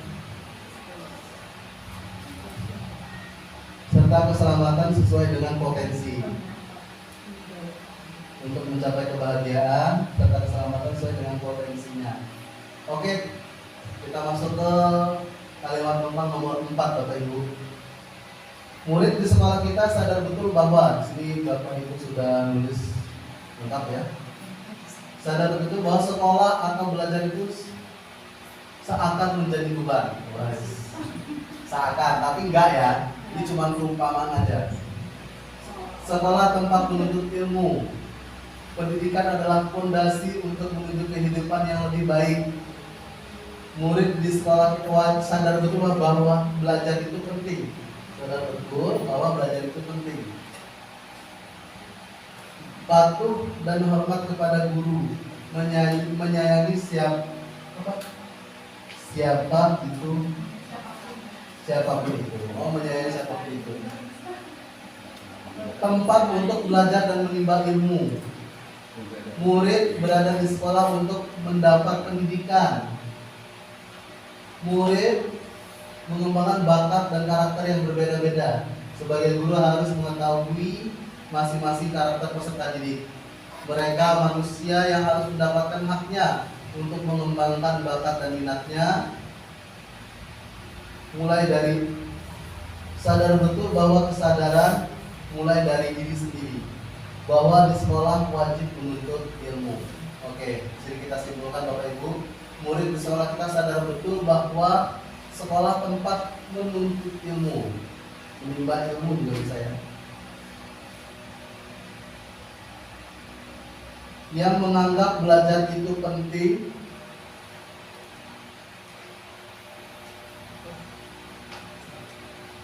serta keselamatan sesuai dengan potensi. Untuk mencapai kebahagiaan serta keselamatan sesuai dengan potensinya. Oke, kita masuk ke kalimat numpang nomor 4, Bapak Ibu. Murid di sekolah kita sadar betul bahwa di sini Bapak Ibu sudah nulis lengkap ya. Sadar betul bahwa sekolah atau belajar itu seakan menjadi beban. Seakan, tapi enggak ya. Ini cuma perumpamaan aja. Sekolah tempat menuntut ilmu. Pendidikan adalah fondasi untuk menuju kehidupan yang lebih baik. Murid di sekolah sadar betul bahwa belajar itu penting. Sadar betul bahwa belajar itu penting. Patuh dan hormat kepada guru, menyayangi siapapun itu. Menyayangi siapapun itu. Tempat untuk belajar dan menimba ilmu. Murid berada di sekolah untuk mendapat pendidikan. Murid mengembangkan bakat dan karakter yang berbeda-beda. Sebagai guru harus mengetahui masing-masing karakter peserta didik. Mereka manusia yang harus mendapatkan haknya untuk mengembangkan bakat dan minatnya. Mulai dari sadar betul bahwa kesadaran mulai dari diri sendiri. Bahwa di sekolah wajib menuntut ilmu. Oke, jadi kita simpulkan Bapak Ibu, murid di sekolah kita sadar betul bahwa sekolah tempat menuntut ilmu, menimba ilmu juga bisa ya. Yang menganggap belajar itu penting,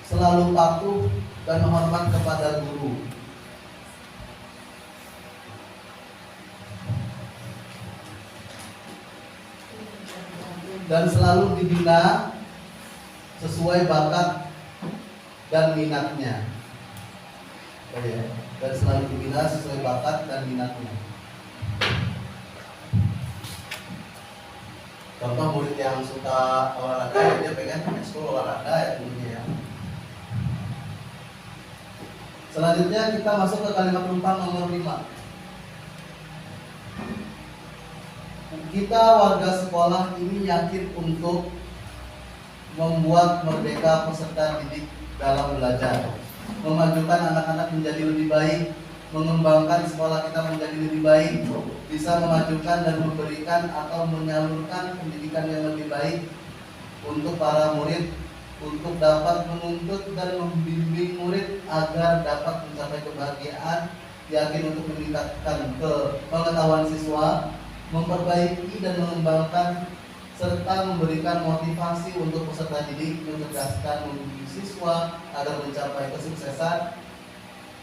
selalu patuh dan hormat kepada guru. Dan selalu dibina sesuai bakat dan minatnya. Dan selalu dibina sesuai bakat dan minatnya. Contoh murid yang suka olahraga, dia pengen ekskul olahraga ya dulunya ya. Selanjutnya kita masuk ke kalimat numpang nomor 5. Kita warga sekolah ini yakin untuk membuat merdeka peserta didik dalam belajar, memajukan anak-anak menjadi lebih baik, mengembangkan sekolah kita menjadi lebih baik, bisa memajukan dan memberikan atau menyalurkan pendidikan yang lebih baik untuk para murid, untuk dapat menuntut dan membimbing murid agar dapat mencapai kebahagiaan, yakin untuk meningkatkan pengetahuan siswa, memperbaiki dan mengembangkan serta memberikan motivasi untuk peserta didik, mencerdaskan mendidik siswa agar mencapai kesuksesan,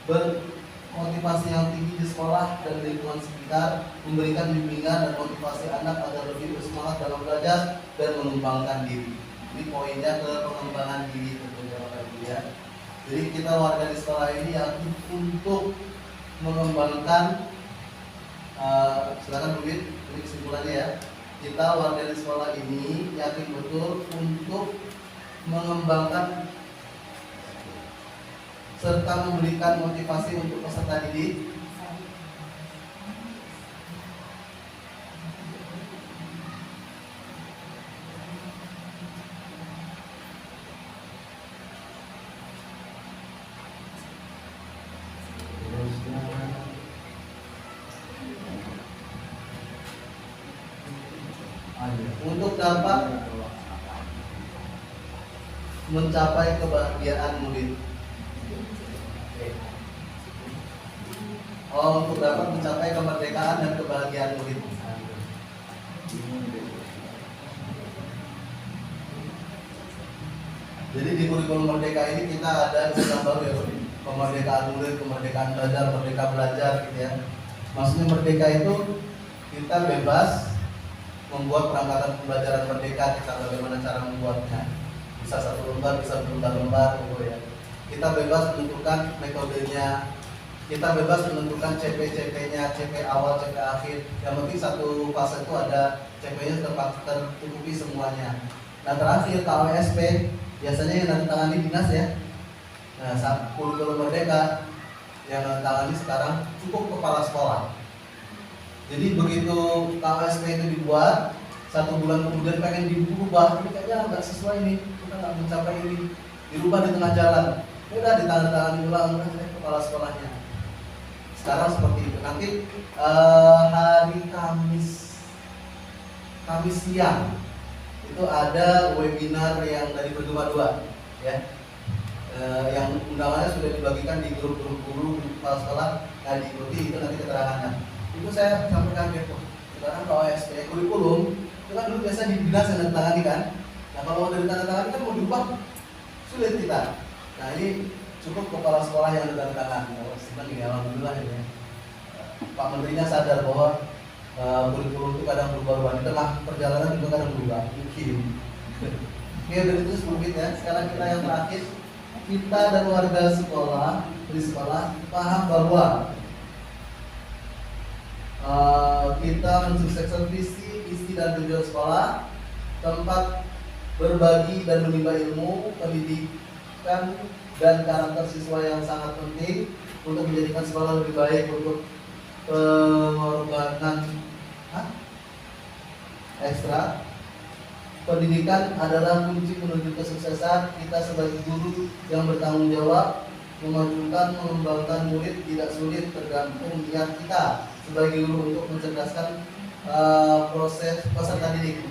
bermotivasi yang tinggi di sekolah dan lingkungan sekitar, memberikan bimbingan dan motivasi anak agar lebih bersemangat dalam belajar dan mengembangkan diri. Ini poinnya ke pengembangan diri tentunya Bapak Ibu ya. Jadi kita warga di sekolah ini yakin untuk mengembangkan silakan Bu Win, ini kesimpulannya ya. Kita warga di sekolah ini yakin betul untuk mengembangkan serta memberikan motivasi untuk peserta didik Untuk dapat mencapai kebahagiaan murid. Untuk dapat mencapai kemerdekaan dan kebahagiaan murid. Jadi di kurikulum merdeka ini kita ada istilah baru ya, kemerdekaan murid, kemerdekaan belajar, merdeka belajar gitu ya. Maksudnya merdeka itu kita bebas membuat perangkatan pembelajaran merdeka, kita bagaimana cara membuatnya. Bisa satu lembar, bisa berlembar-lembar gitu ya. Kita bebas menentukan metodenya, kita bebas menentukan CP-CP-nya, CP awal, CP akhir. Yang penting satu fase itu ada CP-nya tercukupi semuanya. Nah terakhir KWSP biasanya yang nandatangani dinas ya. Nah saat kurikulum merdeka yang nandatangani sekarang cukup kepala sekolah. Jadi begitu KWSP itu dibuat, 1 bulan kemudian pengen diubah, ini kayaknya nggak sesuai nih, kita nggak mencapai ini, dirubah di tengah jalan, udah ditandatangani ulang kepala sekolahnya. Sekarang seperti itu. Nanti hari Kamis siang itu ada webinar yang dari Bergema 2 ya. Yang undangannya sudah dibagikan di grup-grup guru di kepala sekolah, diikuti itu nanti keterangannya. Itu saya sampaikan gitu. Sekarang kalau OSP kurikulum itu kan dulu biasa di dinas yang tangani kan. Nah kalau udah ditandatangani kan mau diubah sulit kita. Nah ini cukup kepala sekolah yang ditandatangani. Senang ya, alhamdulillah ya. Pak Menterinya sadar bahwa kurikulum itu kadang berubah-ubah, di tengah perjalanan juga kadang berubah mungkin. Oke, udah itu 10 menit ya. Sekarang kita yang terakhir, kita dan warga sekolah di sekolah paham bahwa kita mensukseskan visi, misi dan tujuan sekolah, tempat berbagi dan menimba ilmu, pendidikan dan karakter siswa yang sangat penting untuk menjadikan sekolah lebih baik, untuk pengorbanan ekstra. Pendidikan adalah kunci menuju kesuksesan kita sebagai guru yang bertanggung jawab, memajukan, mengembangkan murid tidak sulit, tergantung niat kita sebagai guru untuk mencerdaskan proses peserta didik.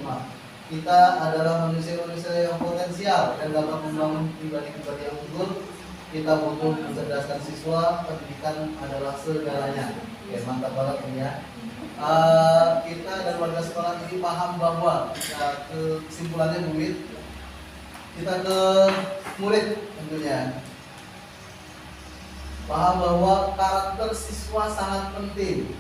Kita adalah manusia-manusia yang potensial dan dapat membangun pribadi-pribadi yang unggul. Kita butuh mencerdaskan siswa, pendidikan adalah segalanya. Oke, mantap banget ini ya. Kita dan warga sekolah ini paham bahwa kesimpulannya murid, kita ke murid tentunya paham bahwa karakter siswa sangat penting.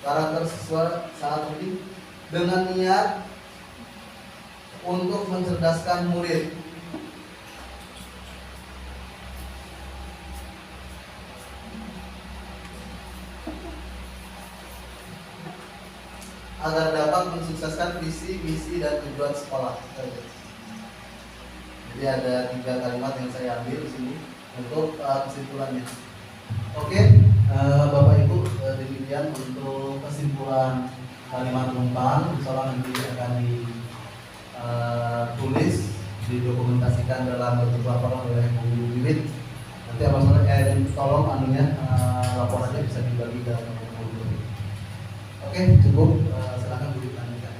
Karakter siswa sangat penting dengan niat untuk mencerdaskan murid. Agar dapat mensukseskan visi, misi dan tujuan sekolah. Jadi ada 3 kalimat yang saya ambil di sini untuk kesimpulannya. Oke. Bapak Ibu, demikian untuk kesimpulan kalimat numpang. Insyaallah nanti akan ditulis, didokumentasikan dalam bentuk laporan oleh Bu Wiwit. Nanti tolong laporannya bisa dibagi dalam buku. Oke, cukup. Silakan Bu Wiwit lanjutkan.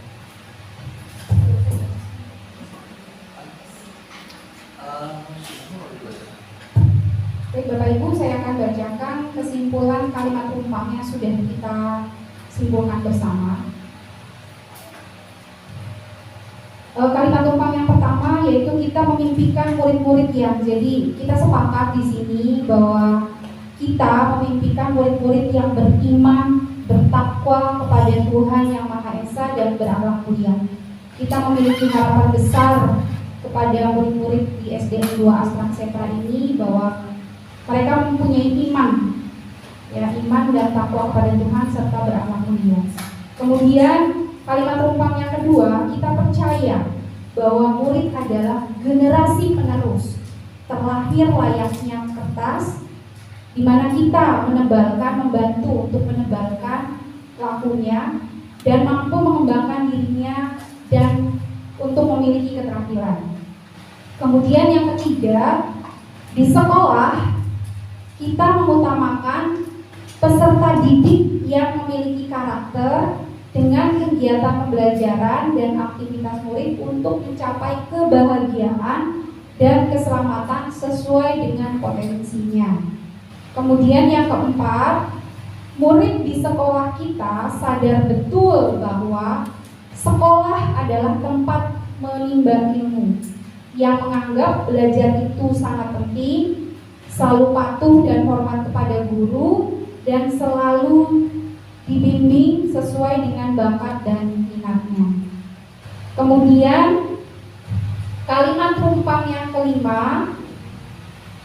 Baik Bapak Ibu, saya akan bacakan kesimpulan kalimat tumpang yang sudah kita simpulkan bersama. Kalimat tumpang yang pertama yaitu kita memimpikan murid-murid yang, jadi kita sepakat di sini bahwa kita memimpikan murid-murid yang beriman, bertakwa kepada Tuhan Yang Maha Esa dan berakhlak mulia. Kita memiliki harapan besar kepada murid-murid di SDN 2 Astra Setra ini bahwa mereka mempunyai iman, ya, iman dan takwa kepada Tuhan serta berakhlak mulia. Kemudian kalimat tumpang yang kedua, kita percaya bahwa murid adalah generasi penerus, terlahir layaknya kertas, di mana kita membantu untuk menebalkan lakunya dan mampu mengembangkan dirinya dan untuk memiliki keterampilan. Kemudian yang ketiga, di sekolah kita mengutamakan peserta didik yang memiliki karakter dengan kegiatan pembelajaran dan aktivitas murid untuk mencapai kebahagiaan dan keselamatan sesuai dengan potensinya. Kemudian yang keempat, murid di sekolah kita sadar betul bahwa sekolah adalah tempat menimba ilmu, yang menganggap belajar itu sangat penting, selalu patuh dan hormat kepada guru, dan selalu dibimbing sesuai dengan bakat dan minatnya. Kemudian kalimat rumpang yang kelima,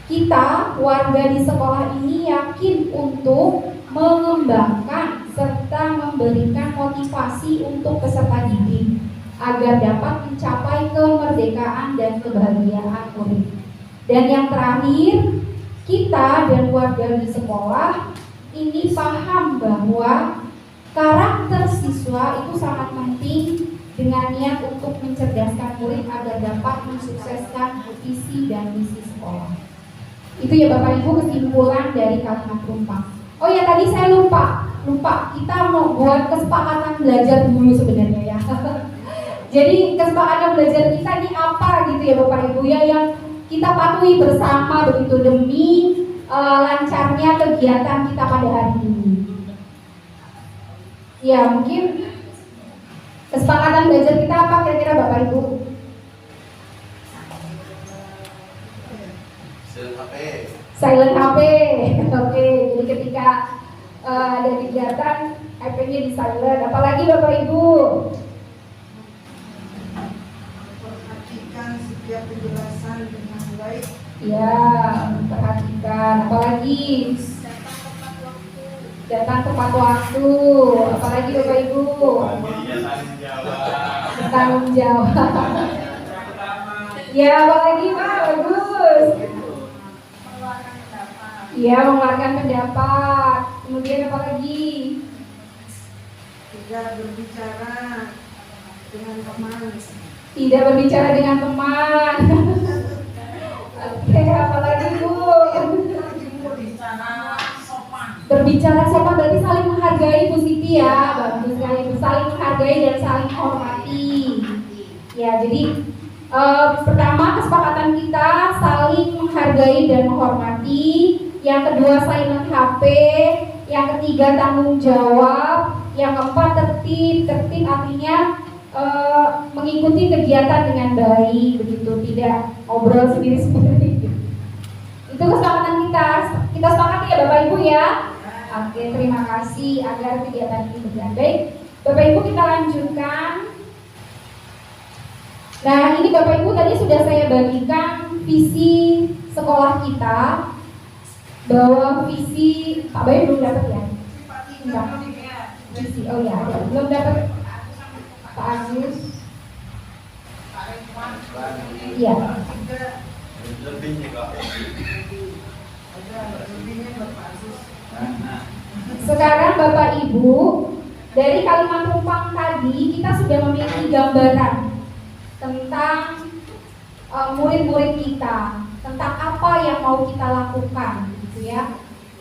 kita warga di sekolah ini yakin untuk mengembangkan serta memberikan motivasi untuk peserta didik agar dapat mencapai kemerdekaan dan kebahagiaan murid. Dan yang terakhir, kita dan warga di sekolah ini paham bahwa karakter siswa itu sangat penting dengan niat untuk mencerdaskan murid agar dapat mensukseskan visi dan misi sekolah. Itu ya Bapak Ibu kesimpulan dari kalimat rumpang. Oh ya, tadi saya lupa kita mau buat kesepakatan belajar dulu sebenarnya ya. Jadi kesepakatan belajar kita ini apa gitu ya Bapak Ibu ya, yang kita patuhi bersama begitu demi lancarnya kegiatan kita pada hari ini. Ya, mungkin kesepakatan belajar kita apa kira-kira Bapak Ibu? Silent HP. Oke, jadi ketika ada kegiatan HP-nya di silent. Apalagi Bapak Ibu? Perhatikan setiap penjelasan dengan baik. Ya, perhatikan. Apalagi? Datang tepat waktu. Apalagi Bapak Ibu? Tanggung jawab. Ya, apalagi Pak? Bagus. Ya, mengeluarkan pendapat. Kemudian apa lagi? Tidak berbicara dengan teman. Tidak berbicara dengan teman. Oke, apa lagi Bu? Berbicara sopan berarti saling menghargai Bu Siti ya. Bagus sekali, saling menghargai dan saling menghormati. Ya, jadi pertama kesepakatan kita saling menghargai dan menghormati. Yang kedua silent HP, yang ketiga tanggung jawab, yang keempat tertib artinya mengikuti kegiatan dengan baik, begitu, tidak ngobrol sendiri-sendiri. Itu kesepakatan kita sepakati ya Bapak Ibu ya. Oke, terima kasih agar kegiatan ini berjalan baik. Bapak Ibu kita lanjutkan. Nah, ini Bapak Ibu tadi sudah saya bagikan visi sekolah kita. Bahwa visi Pak Bayu belum dapat ya? Enggak. Visi, oh ya, belum dapat Pak Agus. Iya. Sekarang Bapak Ibu, dari kalimat rumpang tadi kita sudah memiliki gambaran tentang murid-murid kita, tentang apa yang mau kita lakukan. Ya.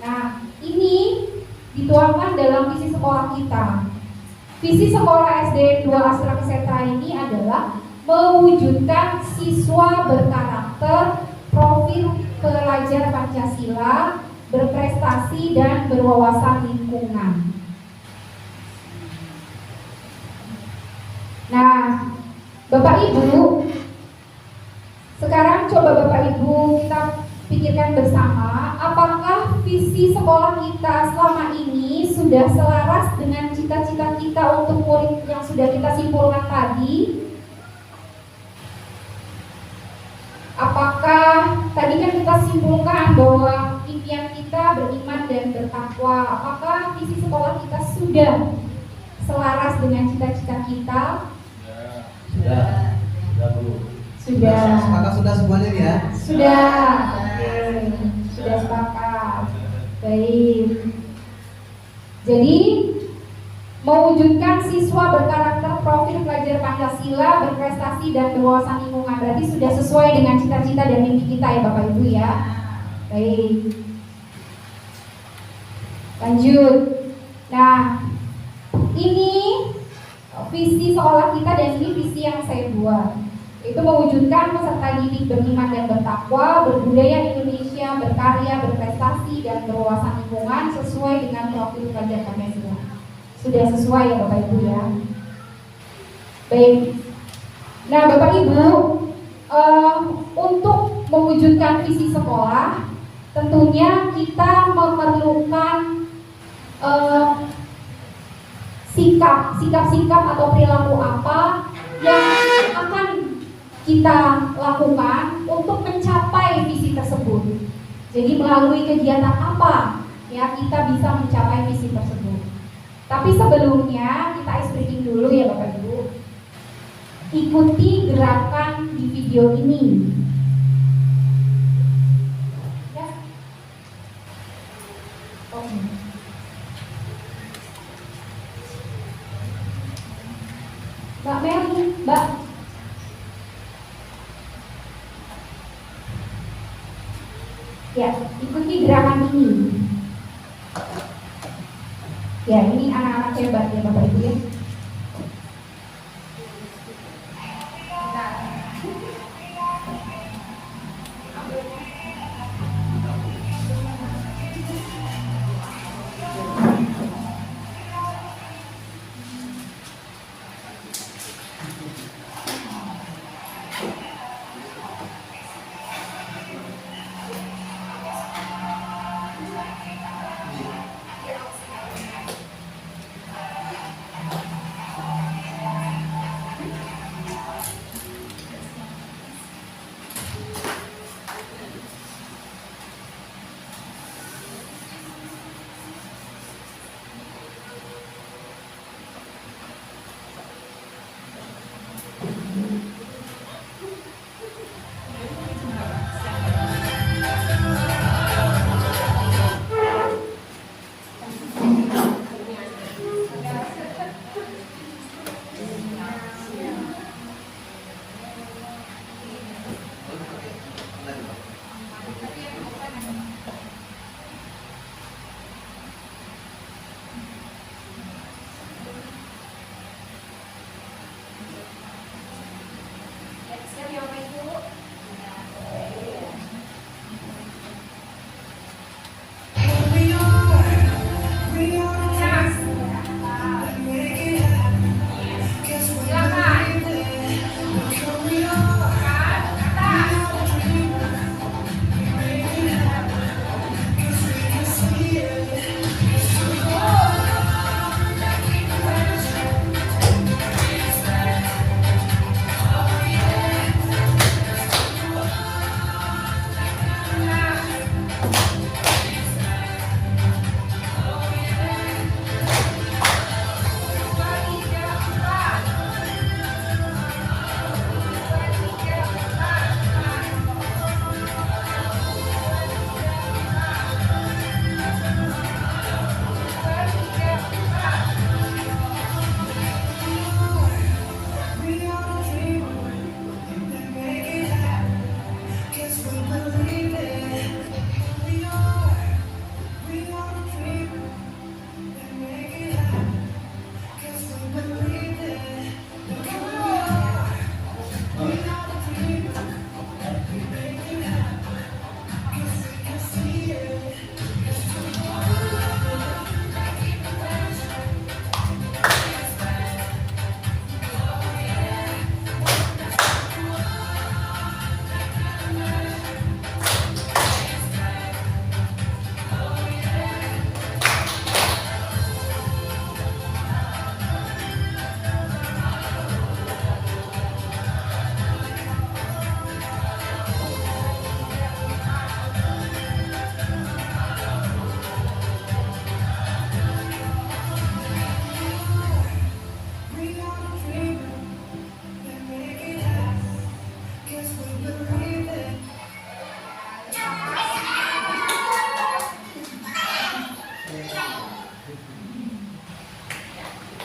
Nah, ini dituangkan dalam visi sekolah kita. Visi sekolah SD 2 Astra Kesetra ini adalah mewujudkan siswa berkarakter, profil pelajar Pancasila, berprestasi dan berwawasan lingkungan. Nah, Bapak Ibu, sekarang coba Bapak Ibu kita pikirkan bersama, apakah visi sekolah kita selama ini sudah selaras dengan cita-cita kita untuk murid yang sudah kita simpulkan tadi? Apakah tadi kan kita simpulkan bahwa impian kita beriman dan bertakwa? Apakah visi sekolah kita sudah selaras dengan cita-cita kita? Sudah Bu. Sudah. Sepakat sudah semuanya nih ya? Sudah. Sudah sepakat. Baik. Jadi mewujudkan siswa berkarakter profil pelajar Pancasila, berprestasi dan berwawasan lingkungan. Berarti sudah sesuai dengan cita-cita dan mimpi kita ya Bapak Ibu ya. Baik. Lanjut. Nah, ini visi sekolah kita dan ini visi yang saya buat. Itu mewujudkan peserta didik beriman dan bertakwa, berbudaya Indonesia, berkarya, berprestasi dan berwawasan lingkungan sesuai dengan profil pelajar Pancasila. Sudah sesuai ya Bapak Ibu ya. Baik. Nah Bapak Ibu, untuk mewujudkan visi sekolah, tentunya kita memerlukan sikap-sikap atau perilaku apa yang akan kita lakukan untuk mencapai visi tersebut. Jadi melalui kegiatan apa ya kita bisa mencapai visi tersebut. Tapi sebelumnya kita ice breaking dulu ya Bapak Ibu. Ikuti gerakan di video ini. Ya. Oke. Mbak Meli, Mbak. Ya, ikuti gerakan ini. Ya, ini anak-anak hebat ya Bapak Ibu ya.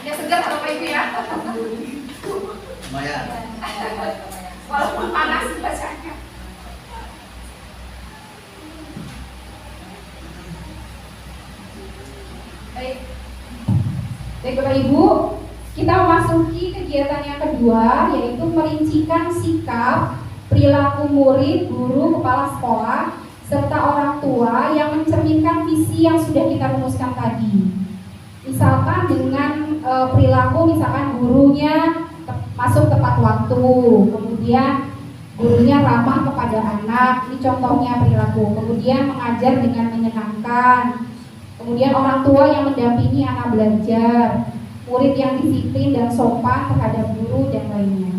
Ya segar atau Bapak Ibu ya. lumayan. Walaupun panas bacanya. Baik. Baik Bapak Ibu, kita memasuki kegiatan yang kedua, yaitu merincikan sikap perilaku murid, guru, kepala sekolah, serta orang tua yang mencerminkan visi yang sudah kita rumuskan tadi. Misalkan dengan perilaku, misalkan gurunya masuk tepat waktu, kemudian gurunya ramah kepada anak, ini contohnya perilaku. Kemudian mengajar dengan menyenangkan, kemudian orang tua yang mendampingi anak belajar, murid yang disiplin dan sopan terhadap guru dan lainnya.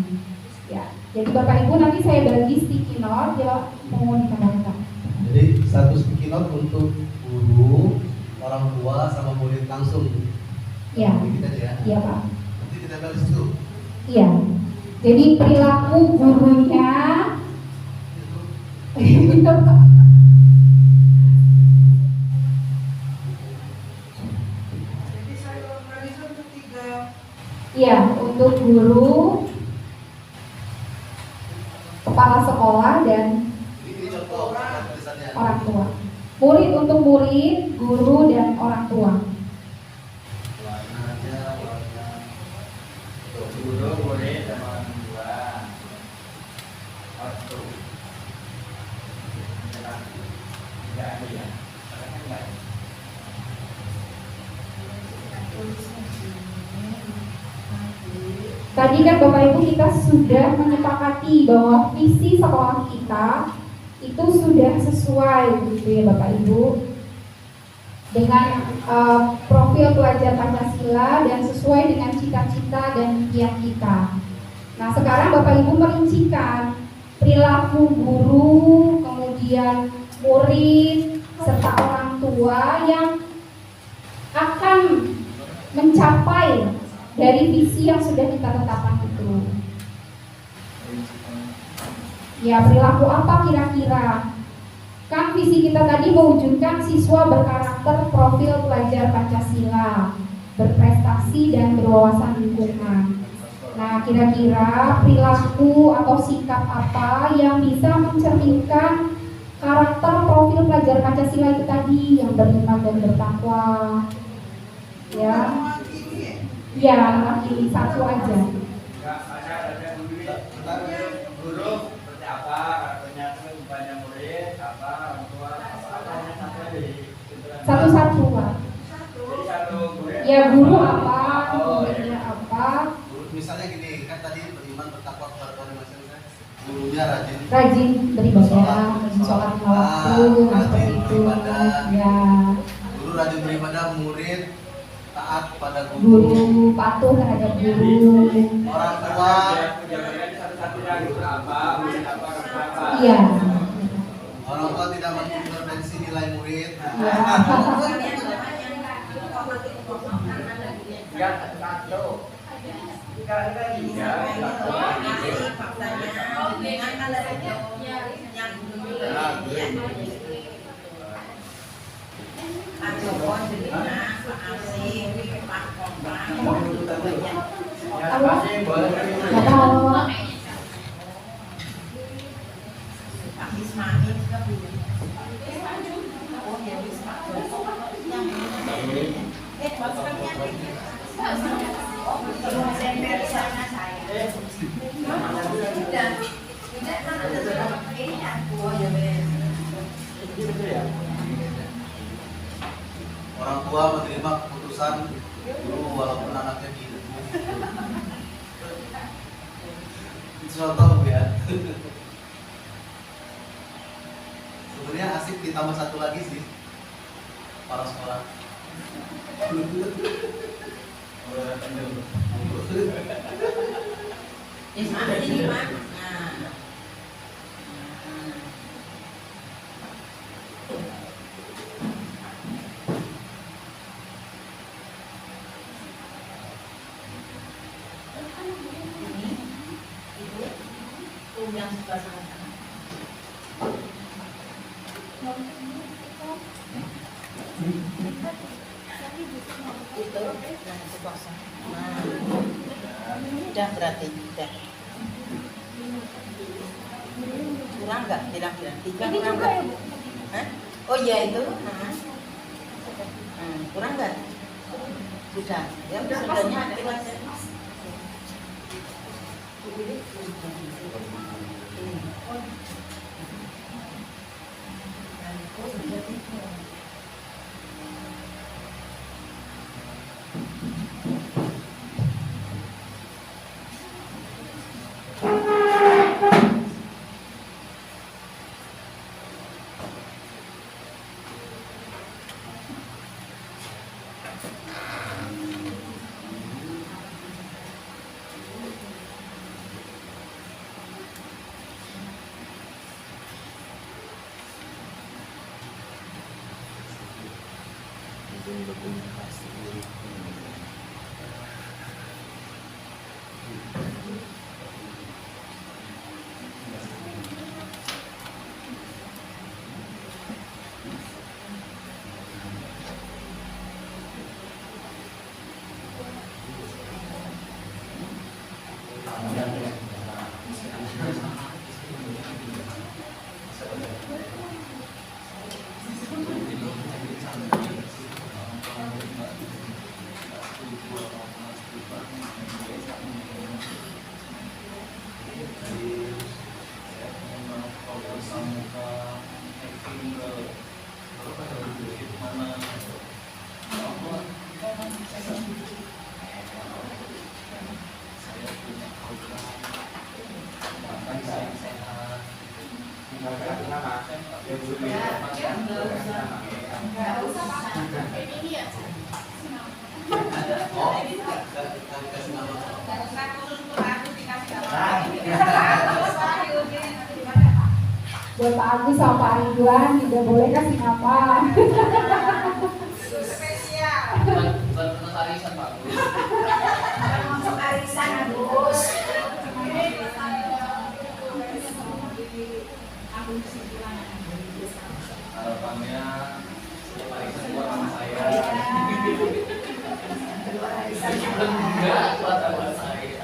Ya, jadi Bapak Ibu nanti saya bagi sticky note, ya mau ditambahkan. Jadi satu sticky note untuk guru, orang tua sama murid langsung. Ya, Kita aja ya. iya Pak. Nanti kita balik situ. Iya. Jadi perilaku gurunya. Jadi saya organisasi untuk 3. Iya, untuk guru, kepala sekolah dan Ini contoh tulisannya. orang tua. Murid untuk murid, guru dan orang tua. Warnanya, warna. Guru, murid, dan orang tua. Waktu. Enggak ada ya? Enggak. Tadi kan Bapak Ibu kita sudah menyepakati bahwa visi sekolah kita itu sudah sesuai gitu ya Bapak Ibu dengan profil pelajar Pancasila dan sesuai dengan cita-cita dan impian kita. Nah sekarang Bapak Ibu merincikan perilaku guru, kemudian murid, serta orang tua yang akan mencapai dari visi yang sudah kita tetapkan itu. Ya perilaku apa kira-kira? Kan visi kita tadi mewujudkan siswa berkarakter profil pelajar Pancasila, berprestasi dan berwawasan lingkungan. Nah kira-kira perilaku atau sikap apa yang bisa mencerminkan karakter profil pelajar Pancasila itu tadi, yang beriman dan bertakwa? Ya, ya laki satu aja. Enggak, ada guru seperti apa, karakternya banyak murid, apa, orang tua, apa yang sampai di Satu-satu Pak. Jadi satu murid. Ya guru apa, muridnya apa? Guru misalnya gini, kan tadi beriman bertakwa kepada masyarakat. Gurunya rajin. Rajin beribadah, sholat lima waktu, seperti itu. Ya, Guru rajin beribadah, murid taat pada guru. guru patuh terhadap guru. Orang tua Jawabannya satu-satunya guru apa, murid apa, karakter apa. Iya. orang tua tidak mengintervensi nilai murid. Ya. Enggak, satu. Enggak, tiga. Nggak tahu. Orang tua menerima keputusan guru walaupun anaknya gitu. Itu contoh ya. Sebenarnya asik ditambah satu lagi sih, para sekolah. Yang suka sama-sama. Tapi justru Itu, nah itu kosong. Nah, udah berarti, udah. Kurang nggak kira-kira? 3 kurang nggak? Hah? Oh iya itu. Kurang nggak? Sudah. Ya sudahnya aktif aja. Buat Pak Agus sama Pak Ridwan tidak boleh kasih nama. Spesial. Bukan arisan Pak Agus. Masuk arisan Agus. Harapannya arisan buat nama saya. Enggak buat nama saya.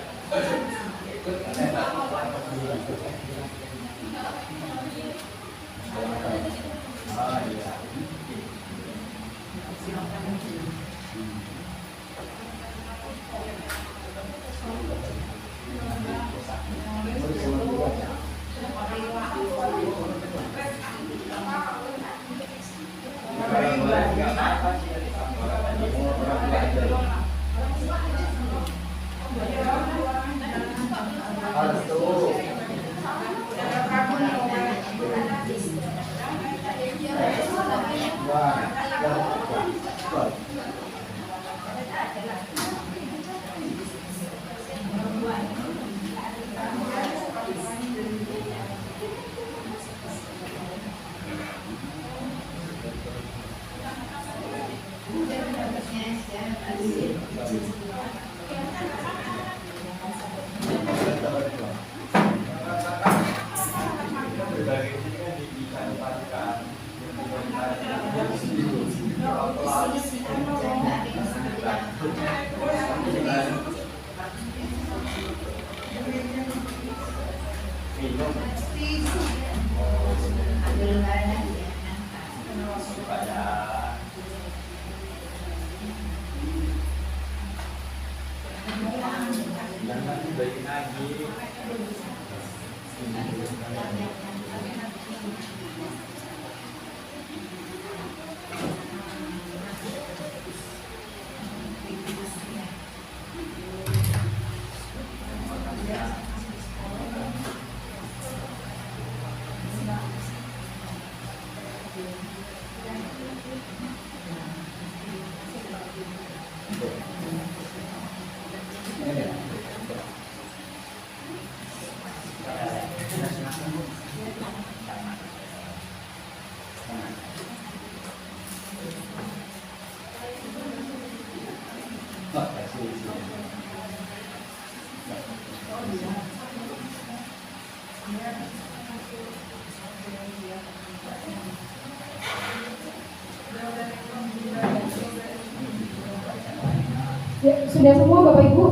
Sudah semua Bapak Ibu?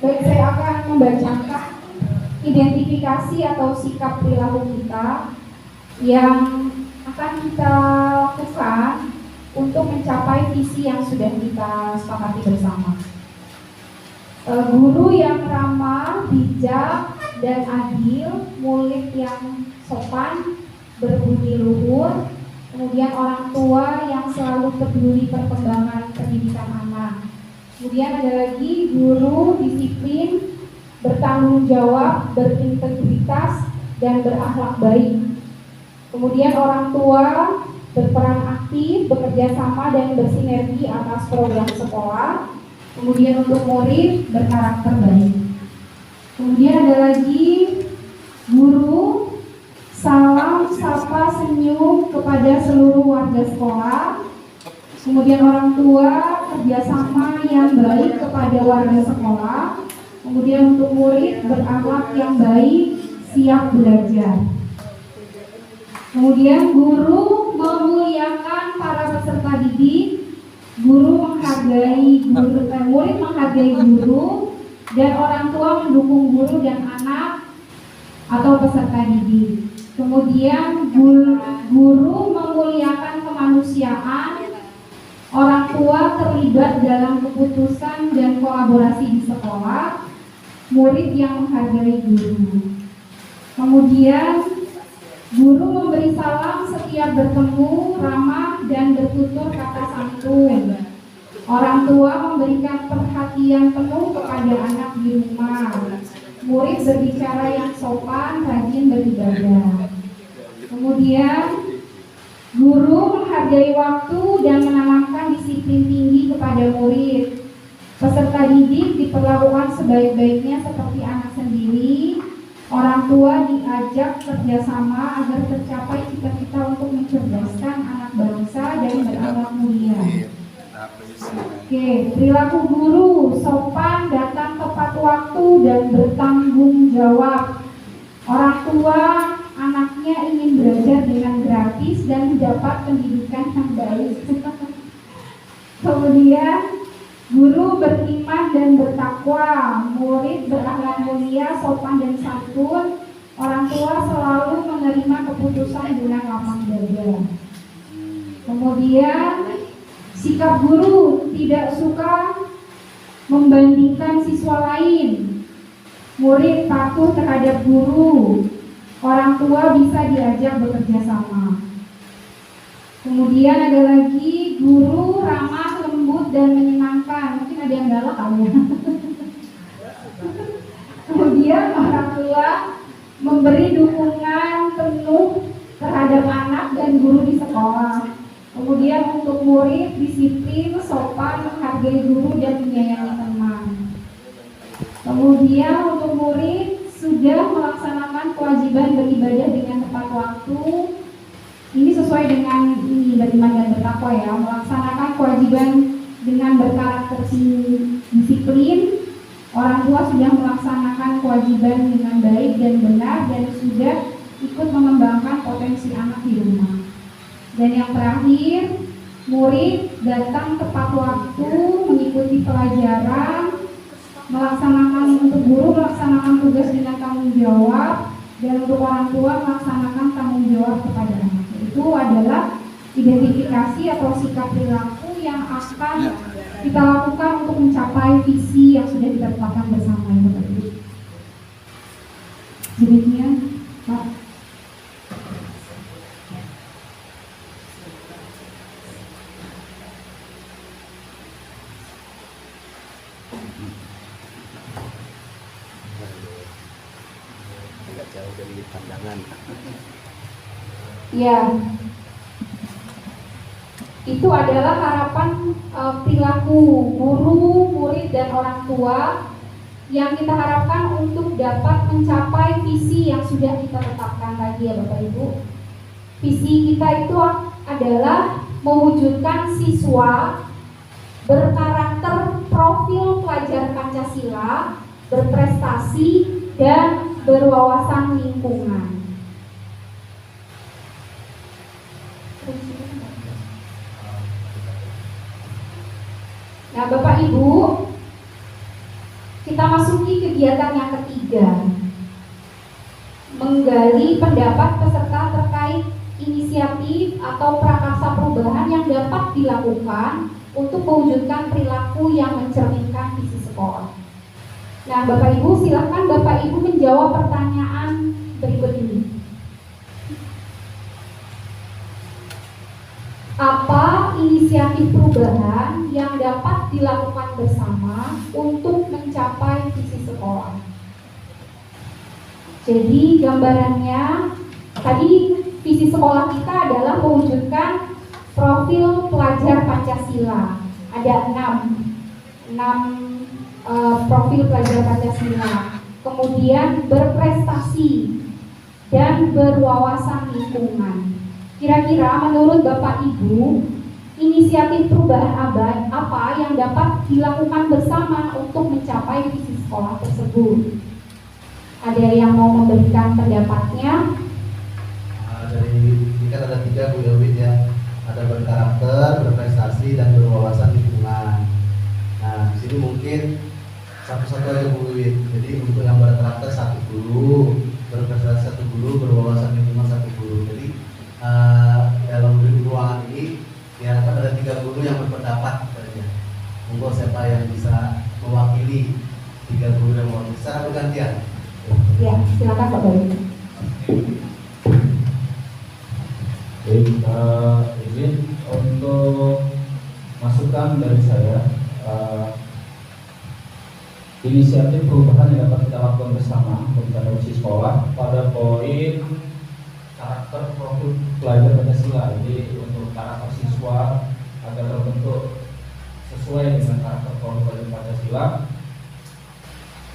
Baik, saya akan membacakan identifikasi atau sikap perilaku kita yang akan kita lakukan untuk mencapai visi yang sudah kita sepakati bersama. Guru yang ramah, bijak, dan adil, murid yang sopan, berbudi luhur, kemudian orang tua yang selalu peduli perkembangan pendidikan anak. Kemudian ada lagi guru disiplin, bertanggung jawab, berintegritas, dan berakhlak baik. Kemudian orang tua berperan aktif, bekerja sama dan bersinergi atas program sekolah. Kemudian untuk murid berkarakter baik. Kemudian ada lagi guru salam, sapa, senyum kepada seluruh warga sekolah. Kemudian orang tua kerjasama yang baik kepada warga sekolah. Kemudian untuk murid berakhlak yang baik, siap belajar. Kemudian guru memuliakan para peserta didik. Guru menghargai murid menghargai guru, dan orang tua mendukung guru dan anak atau peserta didik. Kemudian guru memuliakan kemanusiaan, orang tua terlibat dalam keputusan dan kolaborasi di sekolah, murid yang menghargai guru. Kemudian guru memberi salam setiap bertemu, ramah dan bertutur kata santun. Orang tua memberikan perhatian penuh kepada anak di rumah. Murid berbicara yang sopan, rajin beribadah. Kemudian guru menghargai waktu dan menanamkan disiplin tinggi kepada murid. Peserta didik diperlakukan sebaik-baiknya seperti anak sendiri. Orang tua diajak kerjasama agar tercapai cita-cita untuk mencerdaskan anak bangsa dan berakhlak mulia. Oke, perilaku guru sopan, datang tepat waktu dan bertanggung jawab. Orang tua anaknya ingin belajar dengan gratis dan mendapat pendidikan yang baik. Kemudian guru beriman dan bertakwa, murid berakhlak mulia, sopan dan santun. Orang tua selalu menerima keputusan dengan lapang dada. Kemudian sikap guru tidak suka membandingkan siswa lain. Murid patuh terhadap guru. Orang tua bisa diajak bekerja sama. Kemudian ada lagi guru ramah, lembut dan menyenangkan. Mungkin ada yang galak kali ya. Kemudian orang tua memberi dukungan penuh terhadap anak dan guru di sekolah. Kemudian untuk murid disiplin, sopan, menghargai guru dan menyayangi teman. Kemudian untuk murid sudah melaksanakan kewajiban beribadah dengan tepat waktu. Ini sesuai dengan ini beriman dan bertakwa ya, melaksanakan kewajiban dengan berkarakter disiplin. Orang tua sudah melaksanakan kewajiban dengan baik dan benar dan sudah ikut mengembangkan potensi anak di rumah. Dan yang terakhir, murid datang tepat waktu, mengikuti pelajaran, untuk guru melaksanakan tugas dengan tanggung jawab, dan untuk orang tua melaksanakan tanggung jawab kepada anak. Itu adalah identifikasi atau sikap perilaku yang akan kita lakukan untuk mencapai visi yang sudah kita tetapkan bersama ya Bapak Ibu. Demikian Pak. Tidak jauh dari pandangan. Ya, itu adalah harapan perilaku guru, murid, dan orang tua yang kita harapkan untuk dapat mencapai visi yang sudah kita tetapkan tadi ya Bapak Ibu. Visi kita itu adalah mewujudkan siswa berkarakter profil pelajar Pancasila, berprestasi, dan berwawasan lingkungan. Nah, Bapak Ibu, kita masuki kegiatan yang ketiga, menggali pendapat peserta terkait inisiatif atau prakarsa perubahan yang dapat dilakukan untuk mewujudkan perilaku yang mencerminkan visi sekolah. Nah, Bapak Ibu, silakan Bapak Ibu menjawab pertanyaan berikut ini. Apa inisiatif perubahan yang dapat dilakukan bersama untuk mencapai visi sekolah? Jadi gambarannya tadi visi sekolah kita adalah mewujudkan profil pelajar Pancasila. Ada 6 profil pelajar Pancasila. Kemudian berprestasi dan berwawasan lingkungan. Kira-kira menurut Bapak Ibu, inisiatif perubahan apa yang dapat dilakukan bersama untuk mencapai visi sekolah tersebut? Ada yang mau memberikan pendapatnya? Dari ini kan ada 3 Bu Yowit ya. Ada berkarakter, berprestasi, dan berwawasan lingkungan. Nah, di sini mungkin satu-satu aja Bu Yowit. Jadi untuk yang berkarakter 1 dulu, berprestasi 1 dulu, berwawasan lingkungan 1 dulu. Jadi dalam ruangan ini diharapkan ada 3 guru yang berpendapat saja. Monggo siapa yang bisa mewakili 3 guru yang mewakili secara bergantian. Ya, silakan Pak Bayu. Baik, izin untuk masukan dari saya. Inisiatif perubahan yang dapat kita lakukan bersama untuk mencapai visi sekolah pada poin karakter profil pelajar Pancasila. Jadi untuk karakter siswa agar terbentuk sesuai dengan karakter profil pelajar Pancasila,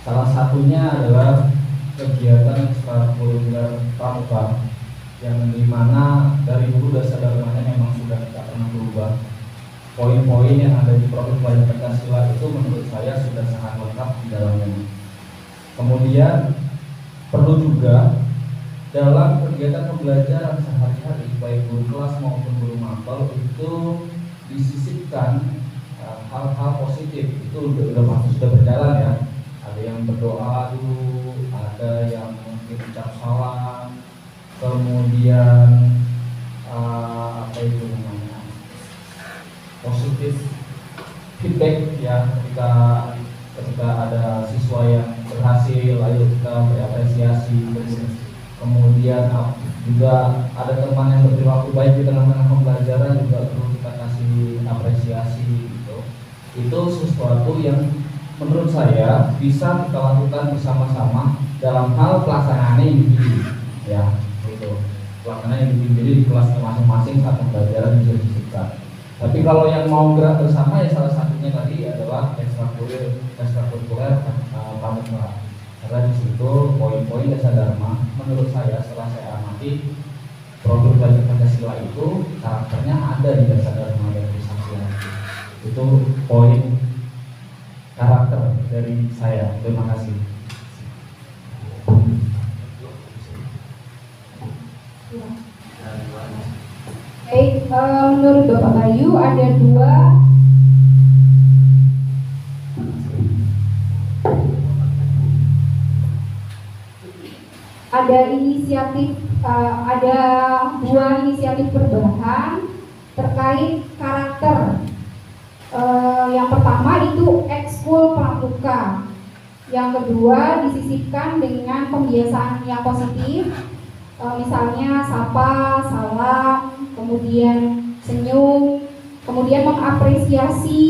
salah satunya adalah kegiatan ekstrakurikuler pramuka yang dimana dari dulu dasar-dasarnya memang sudah tidak pernah berubah. Poin-poin yang ada di profil pelajar Pancasila itu menurut saya sudah sangat lengkap di dalamnya. Kemudian perlu juga dalam kegiatan pembelajaran sehari-hari, baik guru kelas maupun guru mapel, itu disisipkan hal-hal positif. Itu sudah berjalan ya. Ada yang berdoa dulu, ada yang mungkin ucap salam, kemudian apa itu namanya, positif feedback ya, ketika ada siswa yang berhasil, lalu kita berapresiasi. Kemudian juga ada teman yang berperilaku baik di tengah-tengah pembelajaran, juga perlu kita kasih apresiasi gitu. Itu sesuatu yang menurut saya bisa kita lakukan bersama-sama dalam hal pelaksanaannya individu ya, gitu. Pelaksanaan individu di kelas masing-masing saat pembelajaran bisa disisipkan. Tapi kalau yang mau gerak bersama ya salah satunya tadi adalah ekstrakurikuler pramuka. Karena di situ poin-poin dasar dharma menurut saya setelah saya amati profil pelajar Pancasila itu karakternya ada di dasar dharma dan Pancasila. Itu poin karakter dari saya. Terima kasih. Baik, menurut Bapak Bayu ada 2 ada 2 inisiatif perubahan terkait karakter. Yang pertama itu ekskul pramuka, yang kedua disisipkan dengan pembiasaan yang positif, misalnya sapa, salam, kemudian senyum, kemudian mengapresiasi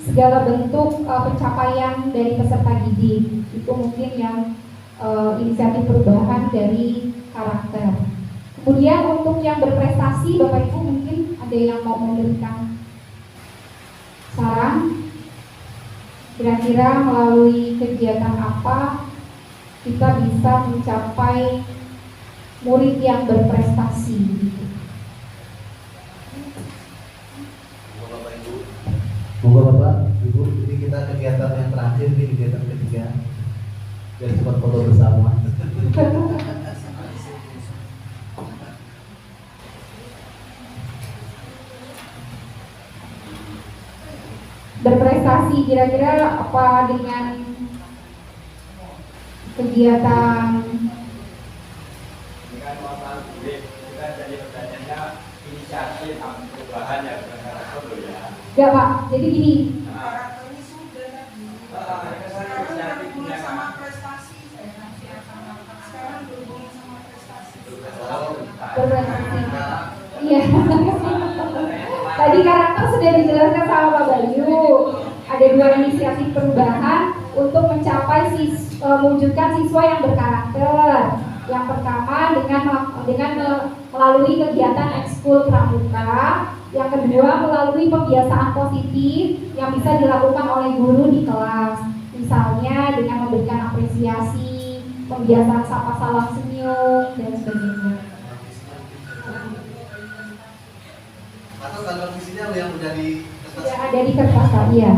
segala bentuk pencapaian dari peserta didik. Itu mungkin yang inisiatif perubahan dari karakter. Kemudian untuk yang berprestasi, Bapak Ibu mungkin ada yang mau memberikan saran, kira-kira melalui kegiatan apa kita bisa mencapai murid yang berprestasi. Bapak Ibu, ini kita kegiatan yang terakhir nih, kegiatan ketiga. Biar cepat foto bersama. Berprestasi berprestasi, kira-kira apa dengan kegiatan Dengan masalah duit, kita jadi pertanyaannya inisiatif perubahan ya, bukan karakter loh ya. enggak Pak, jadi gini, Karakternya sudah tadi. Sekarang Sekarang inisiatifnya berhubungan sama kan. prestasi. Sekarang berhubungan sama prestasi. berprestasi. Iya. Tadi karakter sudah dijelaskan sama Pak Bayu. Ada 2 inisiatif perubahan untuk mencapai mewujudkan siswa yang berkarakter. Yang pertama dengan melalui kegiatan ekskul pramuka. Yang kedua melalui pembiasaan positif yang bisa dilakukan oleh guru di kelas. Misalnya dengan memberikan apresiasi, pembiasaan sapa salam senyum dan sebagainya. Atau standar visinya yang udah di Sudah ada di kertas tadi ya.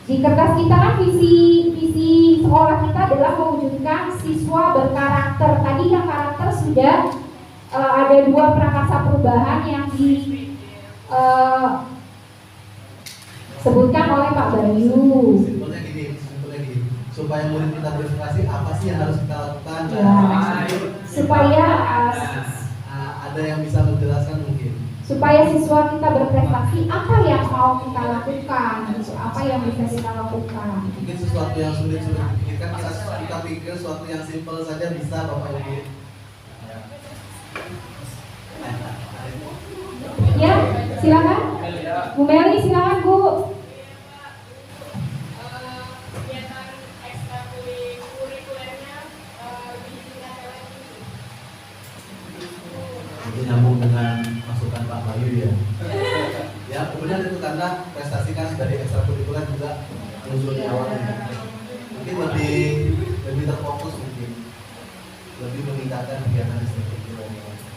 Di kertas kita kan visi sekolah kita adalah mewujudkan siswa berkarakter. Tadi yang karakter sudah ada 2 prakarsa perubahan yang disebutkan oleh Pak Bayu. simpelnya gini, supaya murid kita berprestasi apa sih yang harus kita lakukan? Ya, supaya Ada yang bisa menjelaskan mungkin. supaya siswa kita berprestasi, apa yang mau kita lakukan, apa yang bisa kita lakukan. Mungkin sesuatu yang sulit dipikirkan, kita pikir sesuatu yang simpel saja bisa Bapak Ibu. Ya, silakan. Bu Meli, silakan Bu. Itu nyambung dengan masukan Pak Bayu ya. Ya, kemudian itu karena prestasi kan dari ekstrakurikuler juga muncul di awal ini. Mungkin lebih terfokus mungkin, lebih meningkatkan kegiatan ekstrakurikuler.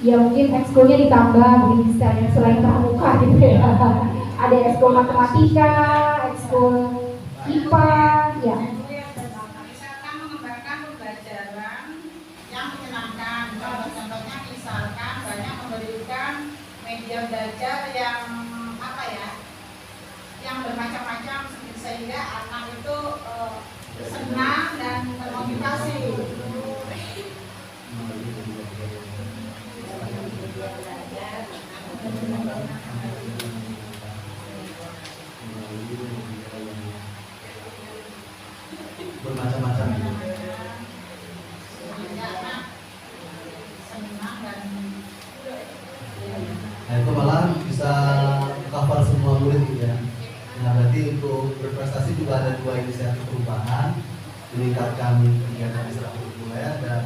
Ya mungkin ekskulnya ditambah mungkin selain pramuka gitu ya. Ada ekskul matematika, ekskul IPA, ya. Misalkan mengembangkan pembelajaran yang menyenangkan. Contoh-contohnya misalkan banyak memberikan media belajar yang apa ya, yang bermacam-macam sehingga anak itu senang dan termotivasi. Bermacam-macam. Sehingga anak senang dan Nah itu malah bisa cover semua murid gitu ya. Nah berarti untuk berprestasi juga ada 2 inisiatif perubahan, meningkatkan kegiatan ekstrakurikuler dan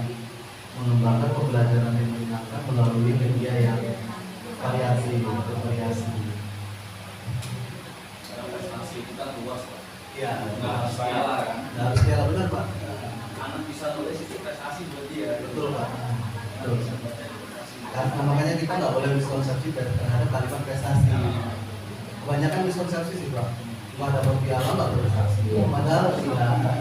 mengembangkan pembelajaran yang menyenangkan melalui media yang bervariasi. Prestasi kita luas, Pak. Iya, Nggak harus piala kan? Nggak harus piala, benar Pak. Anak bisa nulis itu prestasi buat dia. Betul Pak. Betul. Karena makanya kita nggak boleh miskonsepsi terhadap kalimat prestasi. Kebanyakan miskonsepsi sih Pak. Cuma dapat piala nggak berprestasi. Padahal tidak.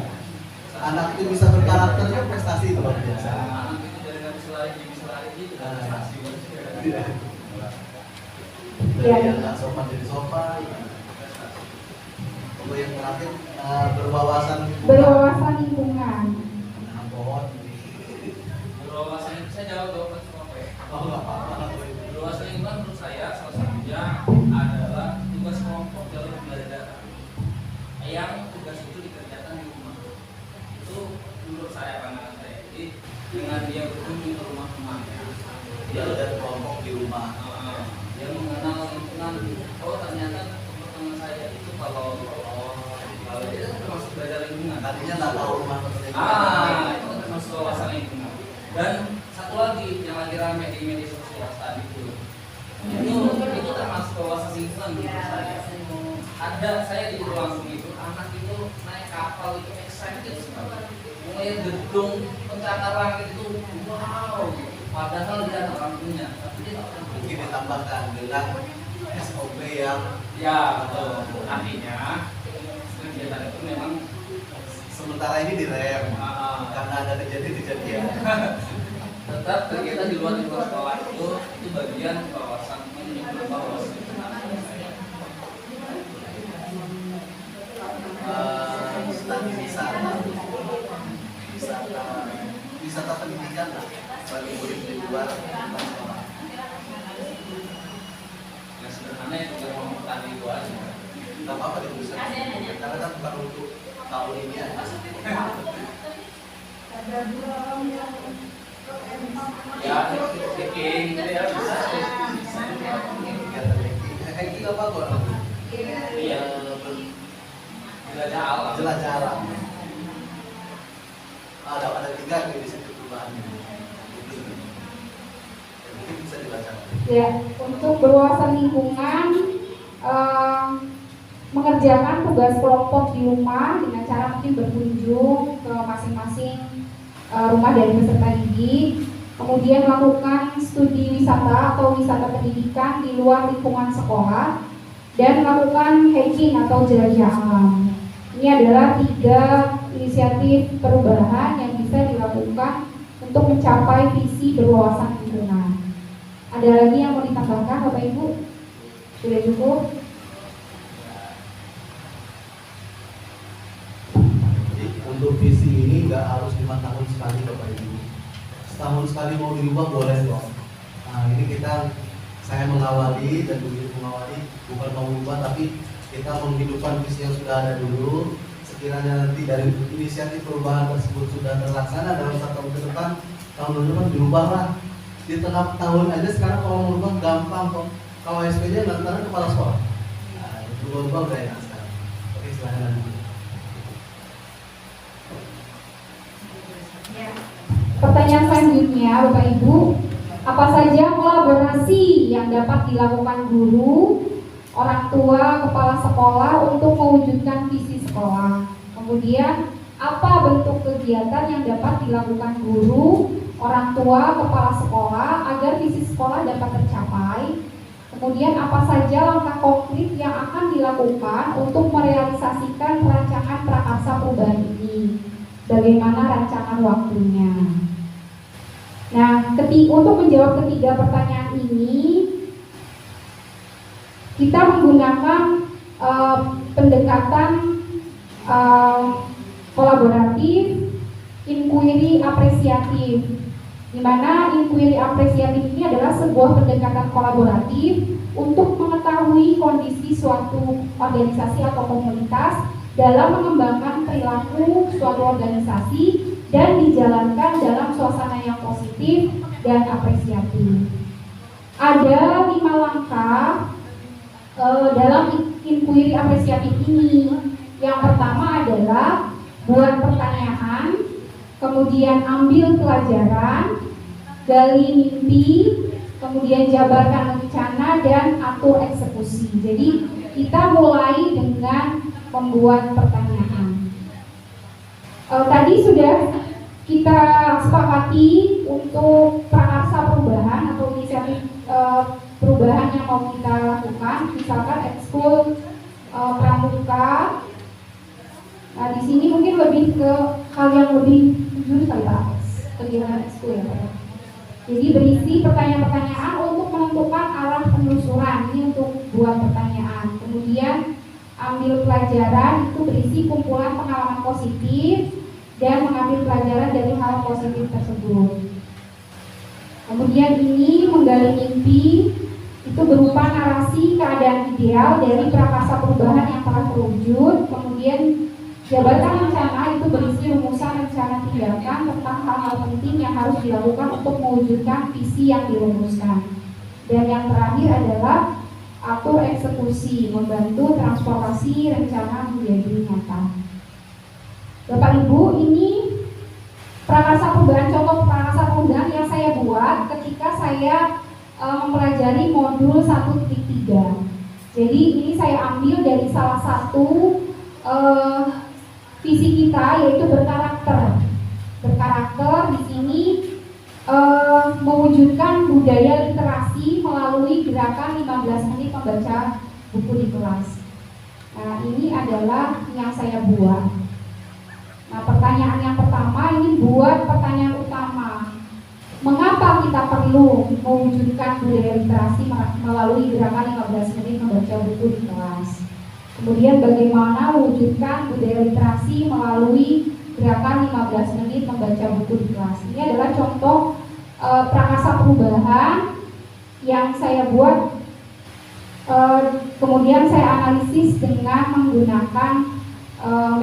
Anak itu bisa berkarakter kan prestasi itu luar biasa. Anak itu dari nggak bisa lari, jadi bisa lari itu prestasi. Dari yang nggak sopan jadi sopan. Untuk yang terakhir berwawasan lingkungan. pohon. Berwawasan, saya jawab dong, apa ya? Oh nggak apa-apa. Berwawasan lingkungan menurut saya salah satunya adalah tugas kelompok dalam pembelajaran yang tugas itu dikerjakan di rumah. Itu menurut saya, pandangan saya. Jadi dengan dia berkunjung ke rumah temannya, Dia ada kelompok di rumah. dia mengenal lingkungan. Oh ternyata teman saya itu kalau dia kan termasuk belajar lingkungan. Tadinya nggak tahu rumah tersebut. Itu kan termasuk wawasan lingkungan. Dan satu lagi yang lagi ramai di media sosial tadi itu termasuk wawasan lingkungan menurut saya. Ada saya di langsung itu anak itu naik kapal itu excited sekali. Mulai gedung pencakar langit itu wow gitu. Padahal dia nggak lampunya, tapi dia nggak pernah. Mungkin ditambahkan dengan SOP yang Ya betul. Artinya kegiatan itu memang sementara ini direm karena ada kejadian-kejadian. tetap kegiatan di luar sekolah itu bagian wawasan menunjukkan wawasan. wisata pendidikan lah bagi murid di luar sekolah. Yang sederhana itu ngomong tadi itu aja. Gak apa-apa dituliskan, karena kan bukan untuk tahun ini aja. Ya, bikin gitu ya. Hiking apa kok? Iya. Jelajah alam. Jelajah alam. Ada 3 di situ perubahannya. Mungkin bisa dibaca. Ya, untuk berwawasan lingkungan, mengerjakan tugas kelompok di rumah dengan cara mungkin berkunjung ke masing-masing rumah dari peserta didik, kemudian melakukan studi wisata atau wisata pendidikan di luar lingkungan sekolah, dan melakukan hiking atau jelajah alam. Ini adalah 3 inisiatif perubahan yang bisa dilakukan untuk mencapai visi berwawasan lingkungan. Ada lagi yang mau ditambahkan, Bapak Ibu? Sudah cukup? Jadi untuk visi ini nggak harus 5 tahun sekali Bapak Ibu. Setahun sekali mau dirubah boleh dong. Nah ini saya mengawali dan begitu mengawali bukan mau mengubah tapi kita menghidupkan visi yang sudah ada dulu. Sekiranya nanti dari inisiatif perubahan tersebut sudah terlaksana dalam 1 tahun ke depan, tahun depan dirubahlah. Di tengah tahun aja sekarang kalau mau berubah gampang kok. Kalau SPD lantaran kepala sekolah. Nah, berubah udah enak sekarang. Oke, silahkan. Pertanyaan selanjutnya, Bapak Ibu, apa saja kolaborasi yang dapat dilakukan guru, orang tua, kepala sekolah untuk mewujudkan visi sekolah? Kemudian, apa bentuk kegiatan yang dapat dilakukan guru, orang tua, kepala sekolah agar visi sekolah dapat tercapai? Kemudian, apa saja langkah konkret yang akan dilakukan untuk merealisasikan rancangan prakarsa perubahan ini? Bagaimana rancangan waktunya? Nah, untuk menjawab ketiga pertanyaan ini, kita menggunakan pendekatan kolaboratif, inquiry apresiatif, di mana inquiry apresiatif ini adalah sebuah pendekatan kolaboratif untuk mengetahui kondisi suatu organisasi atau komunitas dalam mengembangkan perilaku suatu organisasi dan dijalankan dalam suasana yang positif dan apresiatif. Ada 5 langkah dalam inquiry apresiatif ini. Yang pertama adalah buat pertanyaan, kemudian ambil pelajaran, gali mimpi, kemudian jabarkan rencana dan atur eksekusi. Jadi kita mulai dengan membuat pertanyaan. Tadi sudah kita sepakati untuk prakarsa perubahan atau inisiatif perubahan yang mau kita lakukan, misalkan ekskul pramuka. Nah di sini mungkin lebih ke hal yang lebih jujur kali Pak, kegiatan ekskul ya Pak. Jadi berisi pertanyaan-pertanyaan untuk menentukan arah penelusuran, ini untuk buat pertanyaan. Kemudian ambil pelajaran, itu berisi kumpulan pengalaman positif dan mengambil pelajaran dari hal positif tersebut. Kemudian ini menggali mimpi, itu berupa narasi keadaan ideal dari prakarsa perubahan yang telah terwujud. Kemudian jabatan rencana itu berisi rumusan rencana tindakan tentang hal-hal penting yang harus dilakukan untuk mewujudkan visi yang dirumuskan. Dan yang terakhir adalah atur eksekusi, membantu transformasi rencana menjadi nyata. Bapak Ibu, ini prakarsa perubahan, contoh prakarsa perubahan yang saya buat ketika saya mempelajari modul 1.3. Jadi ini saya ambil dari salah satu visi kita, yaitu berkarakter. Berkarakter di sini mewujudkan budaya literasi melalui gerakan 15 menit membaca buku di kelas. Nah, ini adalah yang saya buat. Nah, pertanyaan yang pertama ini buat pertanyaan utama. Mengapa kita perlu mewujudkan budaya literasi melalui gerakan 15 menit membaca buku di kelas? Kemudian bagaimana mewujudkan budaya literasi melalui gerakan 15 menit membaca buku di kelas. Ini adalah contoh prakarsa perubahan yang saya buat, kemudian saya analisis dengan menggunakan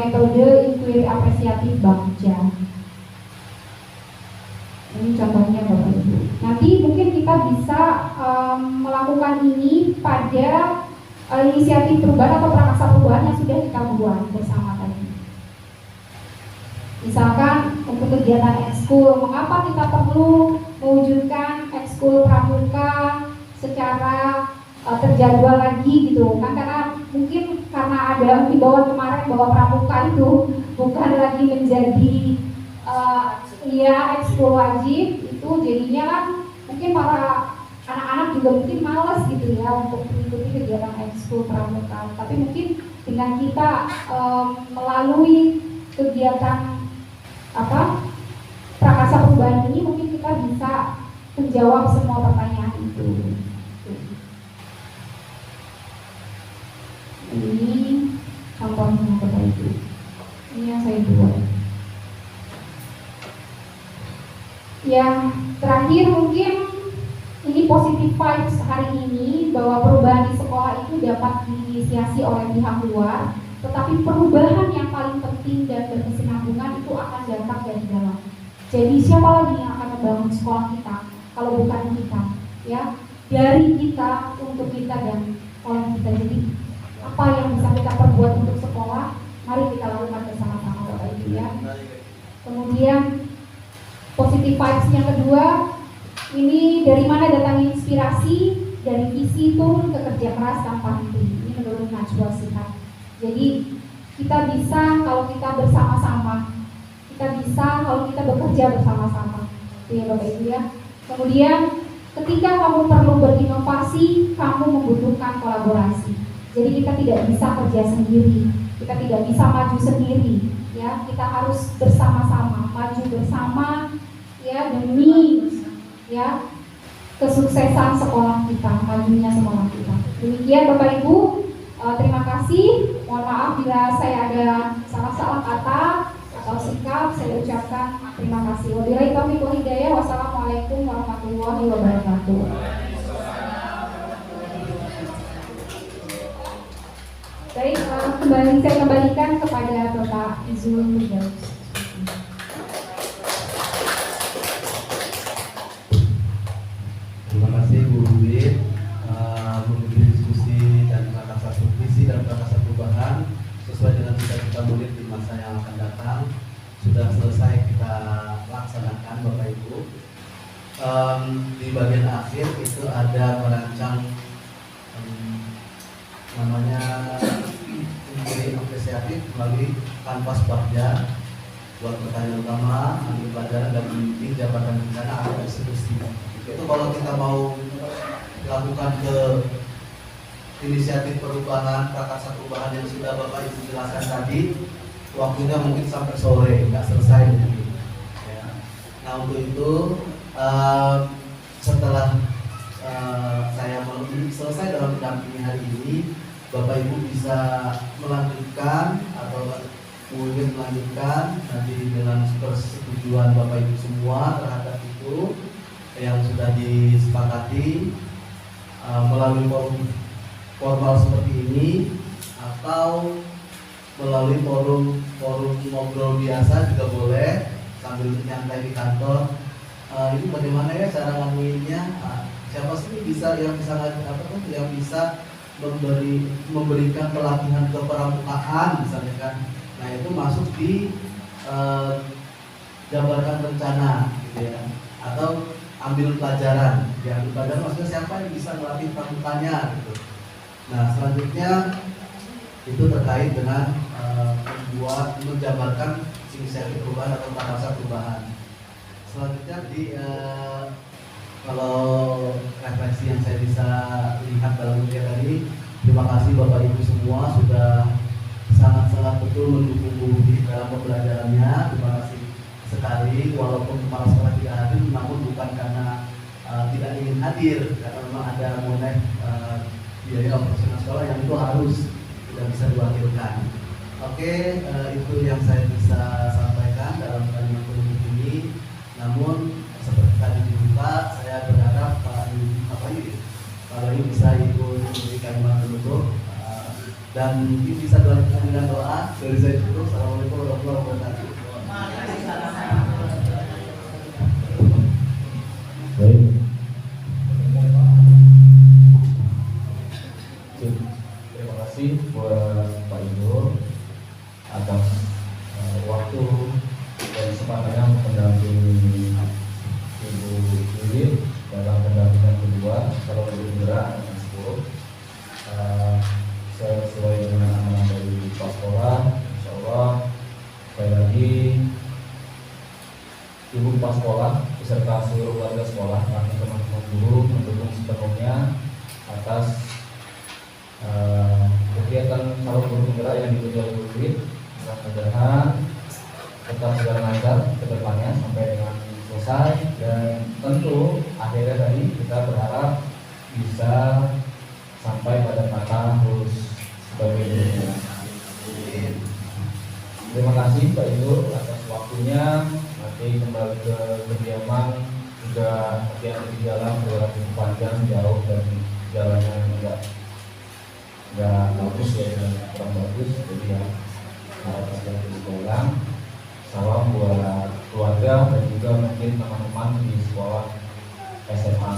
metode inquiry apresiatif Bagja. Ini contohnya Bapak Ibu. Nanti mungkin kita bisa melakukan ini pada inisiatif perubahan atau prakarsa perubahan yang sudah kita buat bersama tadi. Misalkan untuk kegiatan ekskul, mengapa kita perlu mewujudkan ekskul pramuka secara terjadwal lagi gitu kan, karena mungkin karena ada himbauan kemarin bahwa pramuka itu bukan lagi menjadi ekskul wajib, itu jadinya kan mungkin para anak-anak juga mungkin malas gitu ya untuk mengikuti kegiatan ekskul pramuka. Tapi mungkin dengan kita melalui kegiatan prakarsa perubahan ini, mungkin kita bisa menjawab semua pertanyaan itu. Ini contohnya Bapak Ibu. Ini yang saya buat. Yang terakhir mungkin ini positive vibes hari ini, bahwa perubahan di sekolah itu dapat diinisiasi oleh pihak luar, tetapi perubahan yang paling penting dan berkesinambungan itu akan datang dari dalam. Jadi siapa lagi yang akan membangun sekolah kita kalau bukan kita, ya? Dari kita, untuk kita, dan oleh kita. Jadi apa yang bisa kita perbuat untuk sekolah, mari kita lakukan bersama-sama Bapak Ibu ya. Kemudian positive vibes yang kedua, ini dari mana datangnya inspirasi? Dari visi turun ke kerja keras tanpa henti. Ini menurut Najwa Shihab. Jadi kita bisa kalau kita bersama-sama, kita bisa kalau kita bekerja bersama-sama, itu ya Bapak Ibu ya. Kemudian ketika kamu perlu berinovasi, kamu membutuhkan kolaborasi. Jadi kita tidak bisa kerja sendiri, kita tidak bisa maju sendiri, ya. Kita harus bersama-sama, maju bersama, ya, demi ya kesuksesan sekolah kita, majunya sekolah kita. Demikian Bapak Ibu. Terima kasih. Mohon maaf bila saya ada salah-salah kata atau sikap, saya ucapkan terima kasih. Wabillahi taufiq wal hidayah. Wassalamualaikum warahmatullahi wabarakatuh. Baik, saya kembalikan kepada Bapak Izul Firdaus. Terima kasih Bu Rubin, memimpin diskusi dan prakarsa visi dan prakarsa perubahan sesuai dengan cita-cita murid di masa yang akan datang sudah selesai kita laksanakan Bapak Ibu. Di bagian akhir itu ada merancang namanya inquiry apresiatif melalui kanvas Bagja buat pertanyaan utama, ambil pelajaran dan memimpin jabatan rencana atau eksekusi. Itu kalau kita mau lakukan ke inisiatif perubahan, prakarsa perubahan yang sudah Bapak Ibu jelaskan tadi, waktunya mungkin sampai sore, nggak selesai mungkin. Ya. Nah untuk itu setelah saya selesai dalam pendampingan hari ini, Bapak Ibu bisa melanjutkan atau mungkin melanjutkan nanti dengan persetujuan Bapak Ibu semua terhadap itu yang sudah disepakati melalui forum formal seperti ini atau melalui forum ngobrol biasa juga boleh sambil nyantai di kantor. Ini bagaimana ya cara ngamuinnya? Siapa sih yang bisa memberikan pelatihan kepramukaan misalnya kan? Nah itu masuk di gambarkan rencana gitu ya, atau ambil pelajaran. Yang ambil pelajaran maksudnya siapa yang bisa melatih pramukanya gitu. Nah selanjutnya itu terkait dengan menjabarkan inisiatif perubahan atau prakarsa perubahan. Selanjutnya kalau refleksi yang saya bisa lihat dalam kegiatan ini, terima kasih Bapak Ibu semua sudah sangat-sangat betul mendukung Bu Rudi dalam pembelajarannya. Terima kasih sekali, walaupun kepala sekolah tidak hadir, namun bukan karena tidak ingin hadir, karena memang ada mengenai biaya operasional sekolah yang itu harus tidak bisa diwakilkan. Oke, itu yang saya bisa sampaikan dalam kalimat politik ini. Namun seperti tadi dibuka, saya berharap Pak Yudi bisa ikut memberi kalimat penutup dan mungkin bisa dilanjutkan dengan doa. Dari saya cukup. Assalamualaikum warahmatullahi wabarakatuh. Baik. Terima kasih buat Pak Ibu atas waktu dan kesempatannya untuk mendampingi Ibu Yuli dalam pendampingan kedua kalau Ibu Indra dengan 10. Sesuai dengan amanah dari Pak Sekolah, Insya Allah sekali lagi Ibu Kepala Sekolah beserta seluruh warga sekolah dan teman-teman guru mendukung sepenuhnya atas kegiatan calon guru penggerak yang diikuti oleh Bu Yuli. Mudah-mudahan tetap berjalan lancar ke depannya sampai dengan selesai, dan tentu akhirnya tadi kita berharap bisa sampai pada kata lulus sebagai guru. Terima kasih Pak Ibu atas waktunya. Nanti kembali ke kediaman juga hati-hati di jalan, berjalan cukup panjang jauh dan jalannya enggak bagus ya, kurang bagus, jadi ya harus hati-hati pulang. Salam buat keluarga dan juga mungkin teman-teman di sekolah SMA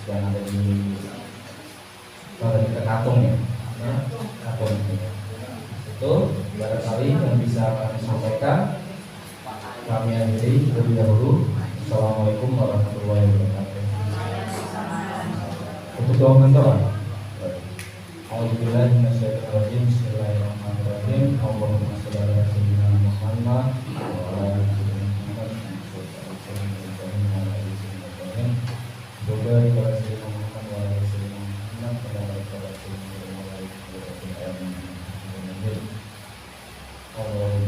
yang ada di Katung ya, Katung itu barangkali yang bisa kami sampaikan. Kami akhiri terlebih dahulu. Assalamualaikum warahmatullahi wabarakatuh. Untuk doa mentor. Alhamdulillah, bismillahirrahmanirrahim. Allahumma sholli ala sayyidina Muhammad wa ala ali sayyidina Muhammad. Semoga kepada sayyidina Muhammad wa ala sayyidina Muhammad kepada sayyidina Muhammad wa ala sayyidina Muhammad.